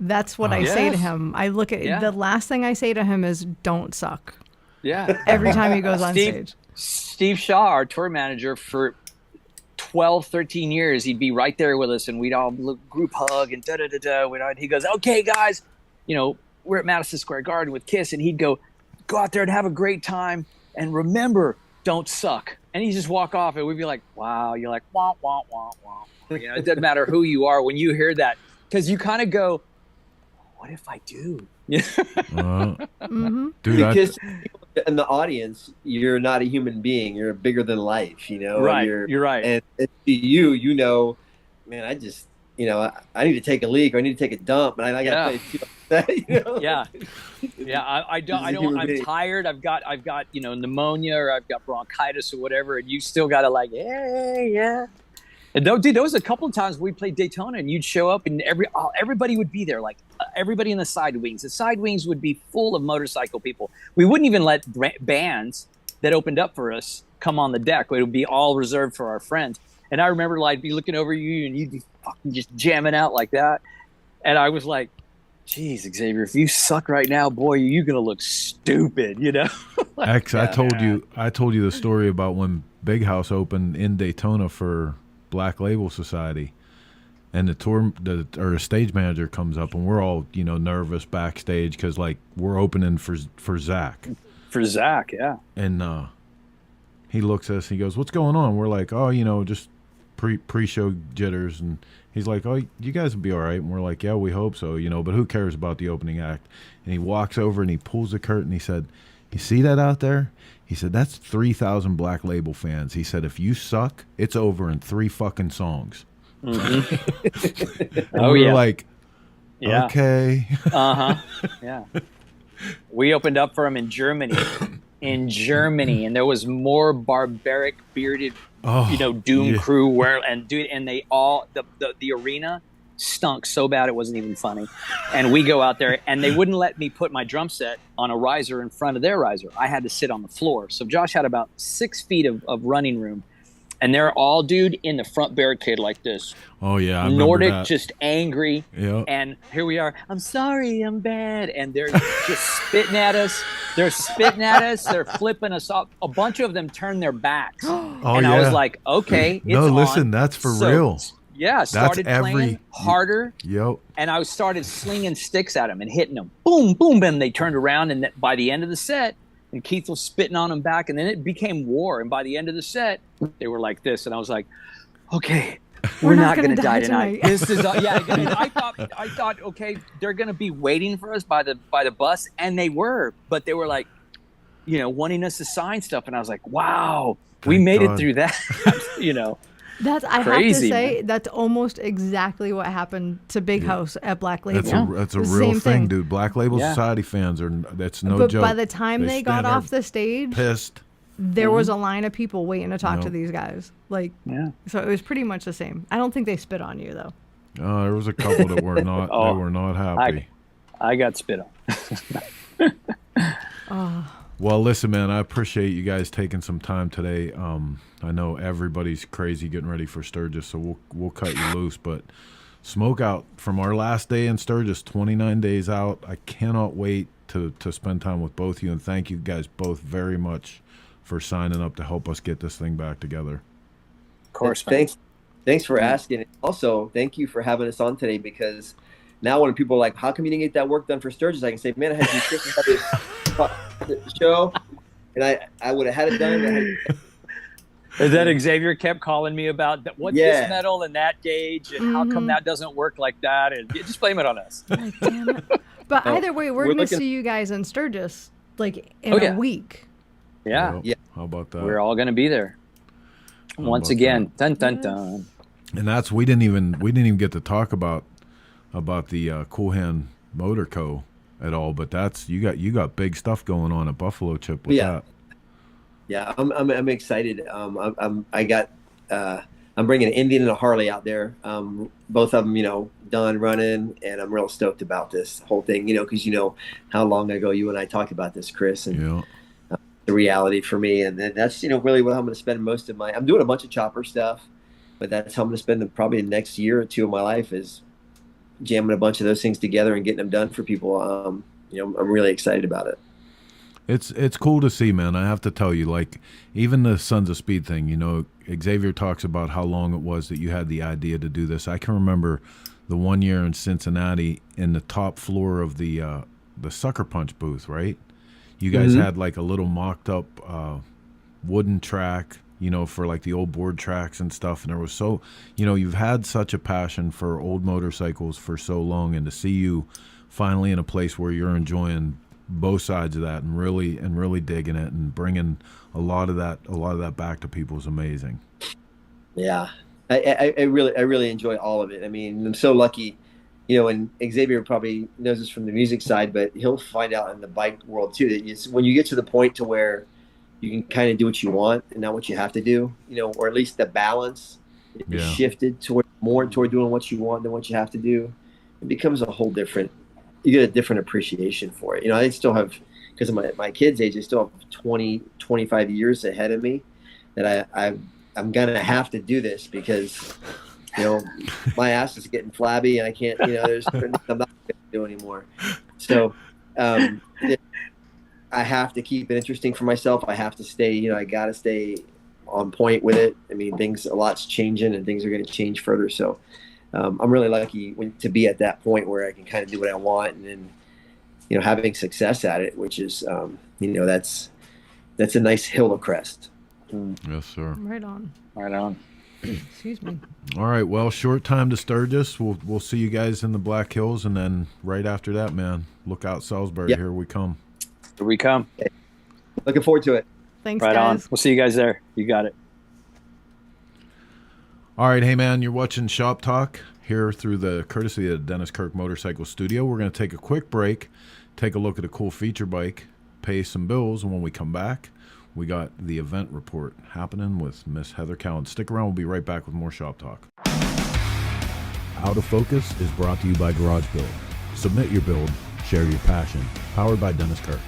that's what I say to him. I look at the last thing I say to him is "Don't suck." Yeah. Every time he goes on stage. Steve Shaw, our tour manager, for 12, 13 years, he'd be right there with us, and we'd all group hug and da-da-da-da. He goes, okay, guys, we're at Madison Square Garden with Kiss, and he'd go out there and have a great time, and remember, don't suck. And he'd just walk off, and we'd be like, wow. You're like, wah, wah, wah, wah. It doesn't matter who you are when you hear that, because you kind of go, what if I do? Dude, because in the audience, you're not a human being. You're bigger than life, Right. You're right. And to you, man, I just, I need to take a leak, or I need to take a dump, and I got to play that, Yeah. I don't. I'm tired. I've got pneumonia, or I've got bronchitis or whatever, and you still got to yeah. And there was a couple of times we played Daytona, and you'd show up, and everybody would be there, everybody in the side wings. The side wings would be full of motorcycle people. We wouldn't even let bands that opened up for us come on the deck. It would be all reserved for our friends. And I remember be looking over you, and you'd be fucking just jamming out like that. And I was like, geez, Xavier, if you suck right now, boy, you're going to look stupid, X, I told you the story about when Big House opened in Daytona for Black Label Society, and the stage manager comes up, and we're all nervous backstage because we're opening for Zach. For Zach, yeah. And he looks at us, and he goes, "What's going on?" We're like, "Oh, just pre-show jitters." And he's like, "Oh, you guys will be all right." And we're like, "Yeah, we hope so, but who cares about the opening act?" And he walks over and he pulls the curtain. He said, "You see that out there?" He said, "That's 3,000 Black Label fans." He said, "If you suck, it's over in 3 fucking songs." Mm-hmm. We were like, okay. Yeah. We opened up for him in Germany. And there was more barbaric bearded, doom crew and they all the arena stunk so bad it wasn't even funny. And we go out there, and they wouldn't let me put my drum set on a riser in front of their riser. I had to sit on the floor. So Josh had about 6 feet of running room, and they're all, dude, in the front barricade like this. Oh yeah, I Nordic, that. Just angry. Yeah. And here we are. I'm sorry, I'm bad. And they're just spitting at us. They're flipping us off. A bunch of them turned their backs. I was like, okay, it's no, listen, on. that's for real. Yeah, started playing harder. Yep. And I started slinging sticks at them and hitting them. Boom, boom, and they turned around. And by the end of the set, and Keith was spitting on them back, and then it became war. And by the end of the set, they were like this, and I was like, okay, we're not going to die tonight. This is I thought, okay, they're going to be waiting for us by the bus, and they were, but they were like, wanting us to sign stuff, and I was like, wow, we made it through that, That's I crazy, have to say, man. That's almost exactly what happened to Big House at Black Label. That's a real thing, dude. Black Label Society fans that's no joke. But by the time they got off the stage, pissed. There was a line of people waiting to talk to these guys. So it was pretty much the same. I don't think they spit on you though. There was a couple that were not. They were not happy. I got spit on. Well, listen, man, I appreciate you guys taking some time today. I know everybody's crazy getting ready for Sturgis, so we'll cut you loose. But SmokeOut, from our last day in Sturgis, 29 days out. I cannot wait to spend time with both of you, and thank you guys both very much for signing up to help us get this thing back together. Of course, man. Thanks for asking. Also, thank you for having us on today, because now when people are like, how come you didn't get that work done for Sturgis? I can say, man, I had the show, and I would have had it done. And then Xavier kept calling me about what's this metal and that gauge, and how come that doesn't work like that, and just blame it on us. Like, damn it. But either way, we're going to see you guys in Sturgis like in a week. Yeah. How about that? We're all going to be there. Once again. Dun dun dun. And that's we didn't even get to talk about the Cool Hand Motor Co. at all, but that's you got big stuff going on at Buffalo Chip with that. Yeah, I'm excited. I'm bringing an Indian and a Harley out there. Both of them, done running, and I'm real stoked about this whole thing. Because how long ago you and I talked about this, Chris, and the reality for me, and that's really what I'm going to spend most of my. I'm doing a bunch of chopper stuff, but that's how I'm going to spend probably the next year or two of my life is jamming a bunch of those things together and getting them done for people. I'm really excited about it. It's cool to see, man. I have to tell you, like, even the Sons of Speed thing, Xavier talks about how long it was that you had the idea to do this. I can remember the one year in Cincinnati in the top floor of the Sucker Punch booth, right? You guys had like a little mocked up wooden track, for like the old board tracks and stuff. And there was you've had such a passion for old motorcycles for so long, and to see you finally in a place where you're enjoying both sides of that and really digging it and bringing a lot of that back to people is amazing. Yeah, I really enjoy all of it. I mean, I'm so lucky, and Xavier probably knows this from the music side, but he'll find out in the bike world too that it's when you get to the point to where you can kind of do what you want and not what you have to do, or at least the balance is shifted more toward doing what you want than what you have to do. It becomes a whole different. You get a different appreciation for it. I still have, because of my kids' age, I still have 20, 25 years ahead of me that I'm going to have to do this because, my ass is getting flabby and I can't, there's certain things I'm not going to do anymore. So I have to keep it interesting for myself. I have to stay, I got to stay on point with it. I mean, a lot's changing and things are going to change further. So I'm really lucky to be at that point where I can kind of do what I want, and then, having success at it, which is, that's a nice hill to crest. Yes, sir. Right on. Excuse me. All right. Well, short time to Sturgis. We'll see you guys in the Black Hills, and then right after that, man, look out Salisbury. Here we come. Here we come. Okay. Looking forward to it. Thanks, right guys. On. We'll see you guys there. You got it. All right, hey man, you're watching Shop Talk here through the courtesy of the Dennis Kirk Motorcycle Studio. We're going to take a quick break, take a look at a cool feature bike, pay some bills, and when we come back, we got the event report happening with Miss Heather Cowan. Stick around, we'll be right back with more Shop Talk. Out of Focus is brought to you by Garage Build. Submit your build, share your passion. Powered by Dennis Kirk.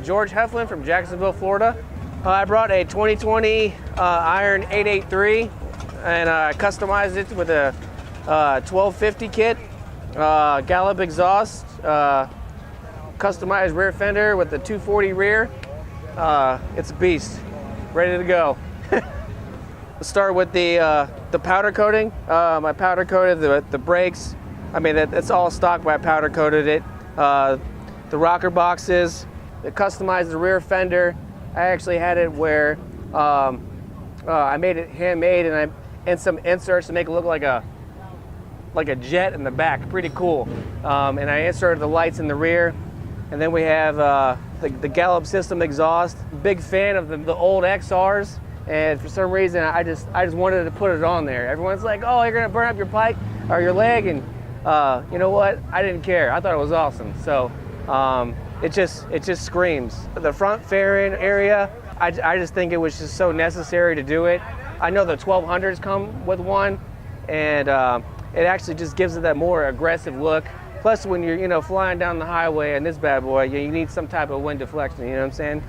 George Heflin from Jacksonville, Florida. I brought a 2020 Iron 883 and I customized it with a 1250 kit, Gallop exhaust, customized rear fender with the 240 rear. It's a beast, ready to go. Let's start with the powder coating. I powder coated the brakes. I mean, that's all stock, but I powder coated it. The rocker boxes. It customized the rear fender. I actually had it where I made it handmade, and some inserts to make it look like a jet in the back. Pretty cool. And I inserted the lights in the rear. And then we have the Gallop system exhaust. Big fan of the old XRs, and for some reason I just wanted to put it on there. Everyone's like, "Oh, you're gonna burn up your bike or your leg," and you know what? I didn't care. I thought it was awesome. So it just screams. The front fairing area, I just think it was just so necessary to do it. I know the 1200s come with one, and it actually just gives it that more aggressive look. Plus, when you're flying down the highway in this bad boy, you need some type of wind deflection. You know what I'm saying?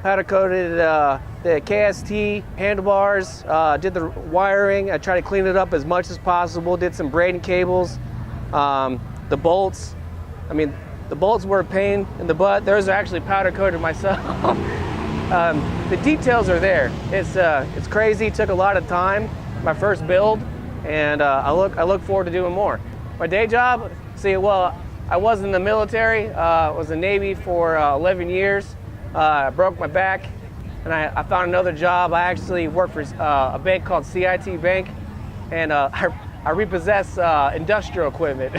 Powder coated the KST handlebars, did the wiring. I tried to clean it up as much as possible. Did some braiding cables, the bolts. I mean, the bolts were a pain in the butt. Those are actually powder coated myself. The details are there. It's crazy. It took a lot of time. My first build, and I look forward to doing more. My day job. I was in the military. I was in the Navy for 11 years. I broke my back, and I found another job. I actually work for a bank called CIT Bank, and I repossess industrial equipment.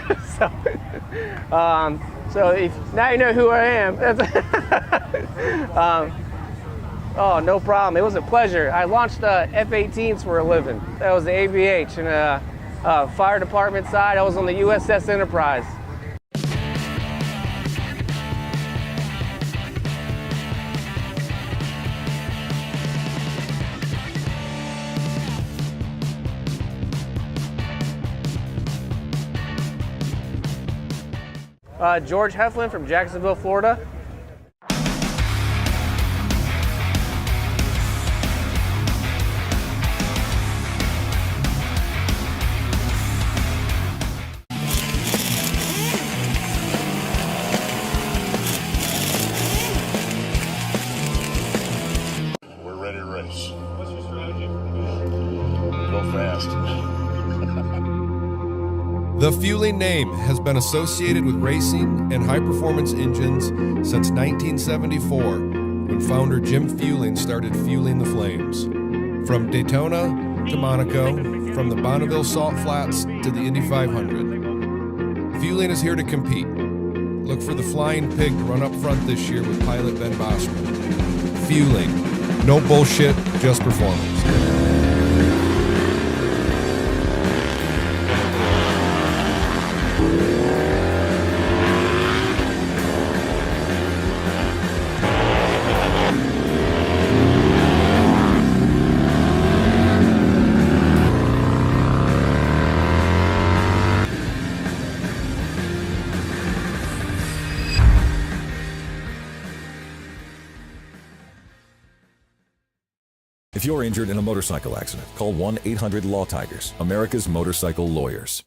So if now you know who I am. Oh, no problem. It was a pleasure. I launched F-18s for a living. That was the AVH, and fire department side, I was on the USS Enterprise. George Heflin from Jacksonville, Florida. We're ready to race. What's your strategy? Go fast. The Fueling name has been associated with racing and high-performance engines since 1974, when founder Jim Fueling started fueling the flames. From Daytona to Monaco, from the Bonneville Salt Flats to the Indy 500. Fueling is here to compete. Look for the Flying Pig to run up front this year with pilot Ben Bosman. Fueling. No bullshit, just performance. If you're injured in a motorcycle accident, call 1-800-LAW-TIGERS, America's motorcycle lawyers.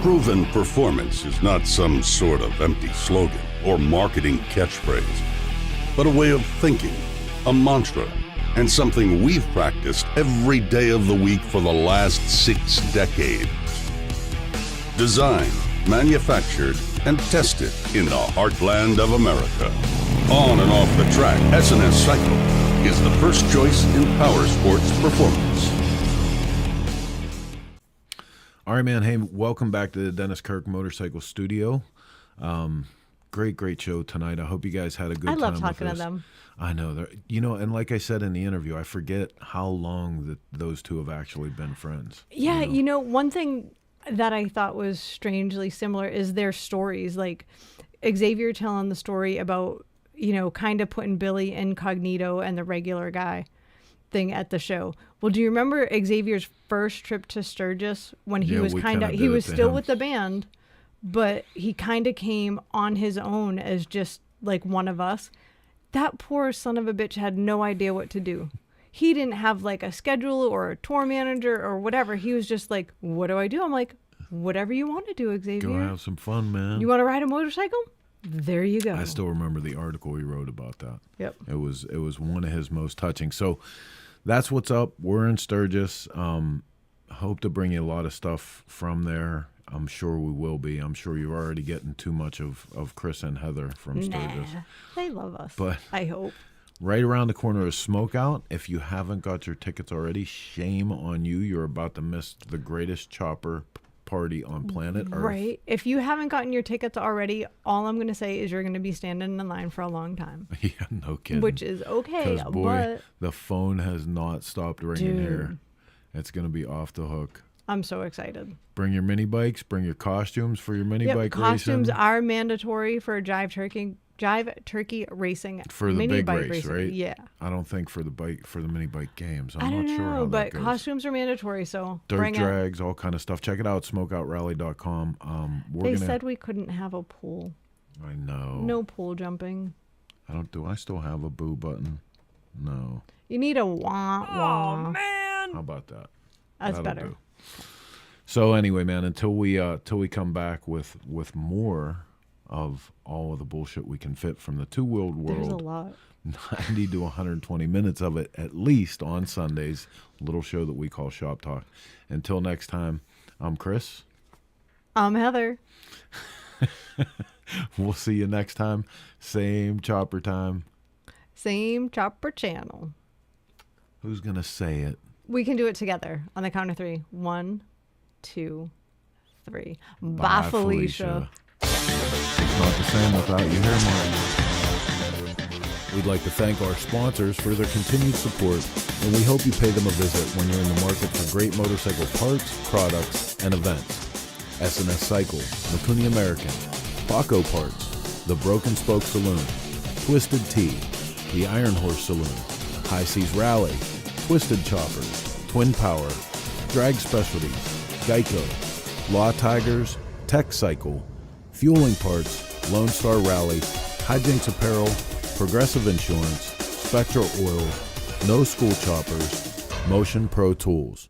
Proven performance is not some sort of empty slogan or marketing catchphrase, but a way of thinking, a mantra, and something we've practiced every day of the week for the last 6 decades. Designed, manufactured, and tested in the heartland of America. On and off the track, S&S Cycle is the first choice in power sports performance. All right, man. Hey, welcome back to the Dennis Kirk Motorcycle Studio. Great show tonight. I hope you guys had a good time. I love talking to them. I know. And like I said in the interview, I forget how long those two have actually been friends. Yeah, one thing that I thought was strangely similar is their stories. Like Xavier telling the story about, kind of putting Billy incognito and the regular guy thing at the show. Well, do you remember Xavier's first trip to Sturgis when he was he was still with the band, but he kind of came on his own as just like one of us? That poor son of a bitch had no idea what to do. He didn't have like a schedule or a tour manager or whatever. He was just like, what do I do? I'm like, whatever you want to do, Xavier. Go have some fun, man. You want to ride a motorcycle? There you go. I still remember the article he wrote about that. Yep. It was one of his most touching. So that's what's up. We're in Sturgis. Hope to bring you a lot of stuff from there. I'm sure we will be. I'm sure you're already getting too much of Chris and Heather from Sturgis. Nah, they love us. But I hope. Right around the corner is SmokeOut. If you haven't got your tickets already, shame on you. You're about to miss the greatest chopper party on planet Earth. Right. If you haven't gotten your tickets already, all I'm going to say is you're going to be standing in line for a long time. Yeah, no kidding. Which is okay. Because, boy, the phone has not stopped ringing here. It's going to be off the hook. I'm so excited. Bring your mini bikes. Bring your costumes for your mini bike costumes racing. are mandatory for Jive Turkey racing For the mini big bike race, racing. right? Yeah. I don't think for the mini bike games. I I'm don't not sure know, how but that goes. costumes are mandatory, so Dirt bring it. drags, all kind of stuff. Check it out, SmokeOutRally.com. They said we couldn't have a pool. I know. No pool jumping. Do I still have a boo button? No. You need a wah wah. Oh man! How about that? That's That'll better. do. So anyway, man, until we come back with more of all of the bullshit we can fit from the two-wheeled world. There's a lot. 90 to 120 minutes of it at least on Sundays. Little show that we call Shop Talk. Until next time, I'm Chris. I'm Heather. We'll see you next time. Same chopper time. Same chopper channel. Who's going to say it? We can do it together on the count of 3. 1, 2, 3. Bye, Bye, Felicia. It's not the same without you here, Martin. We'd like to thank our sponsors for their continued support, and we hope you pay them a visit when you're in the market for great motorcycle parts, products, and events. S&S Cycle, Makuni American, Baco Parts, The Broken Spoke Saloon, Twisted Tea, The Iron Horse Saloon, High Seas Rally, Twisted Choppers, Twin Power, Drag Specialties, Geico, Law Tigers, Tech Cycle, Fueling Parts, Lone Star Rally, Hijinks Apparel, Progressive Insurance, Spectra Oil, No School Choppers, Motion Pro Tools.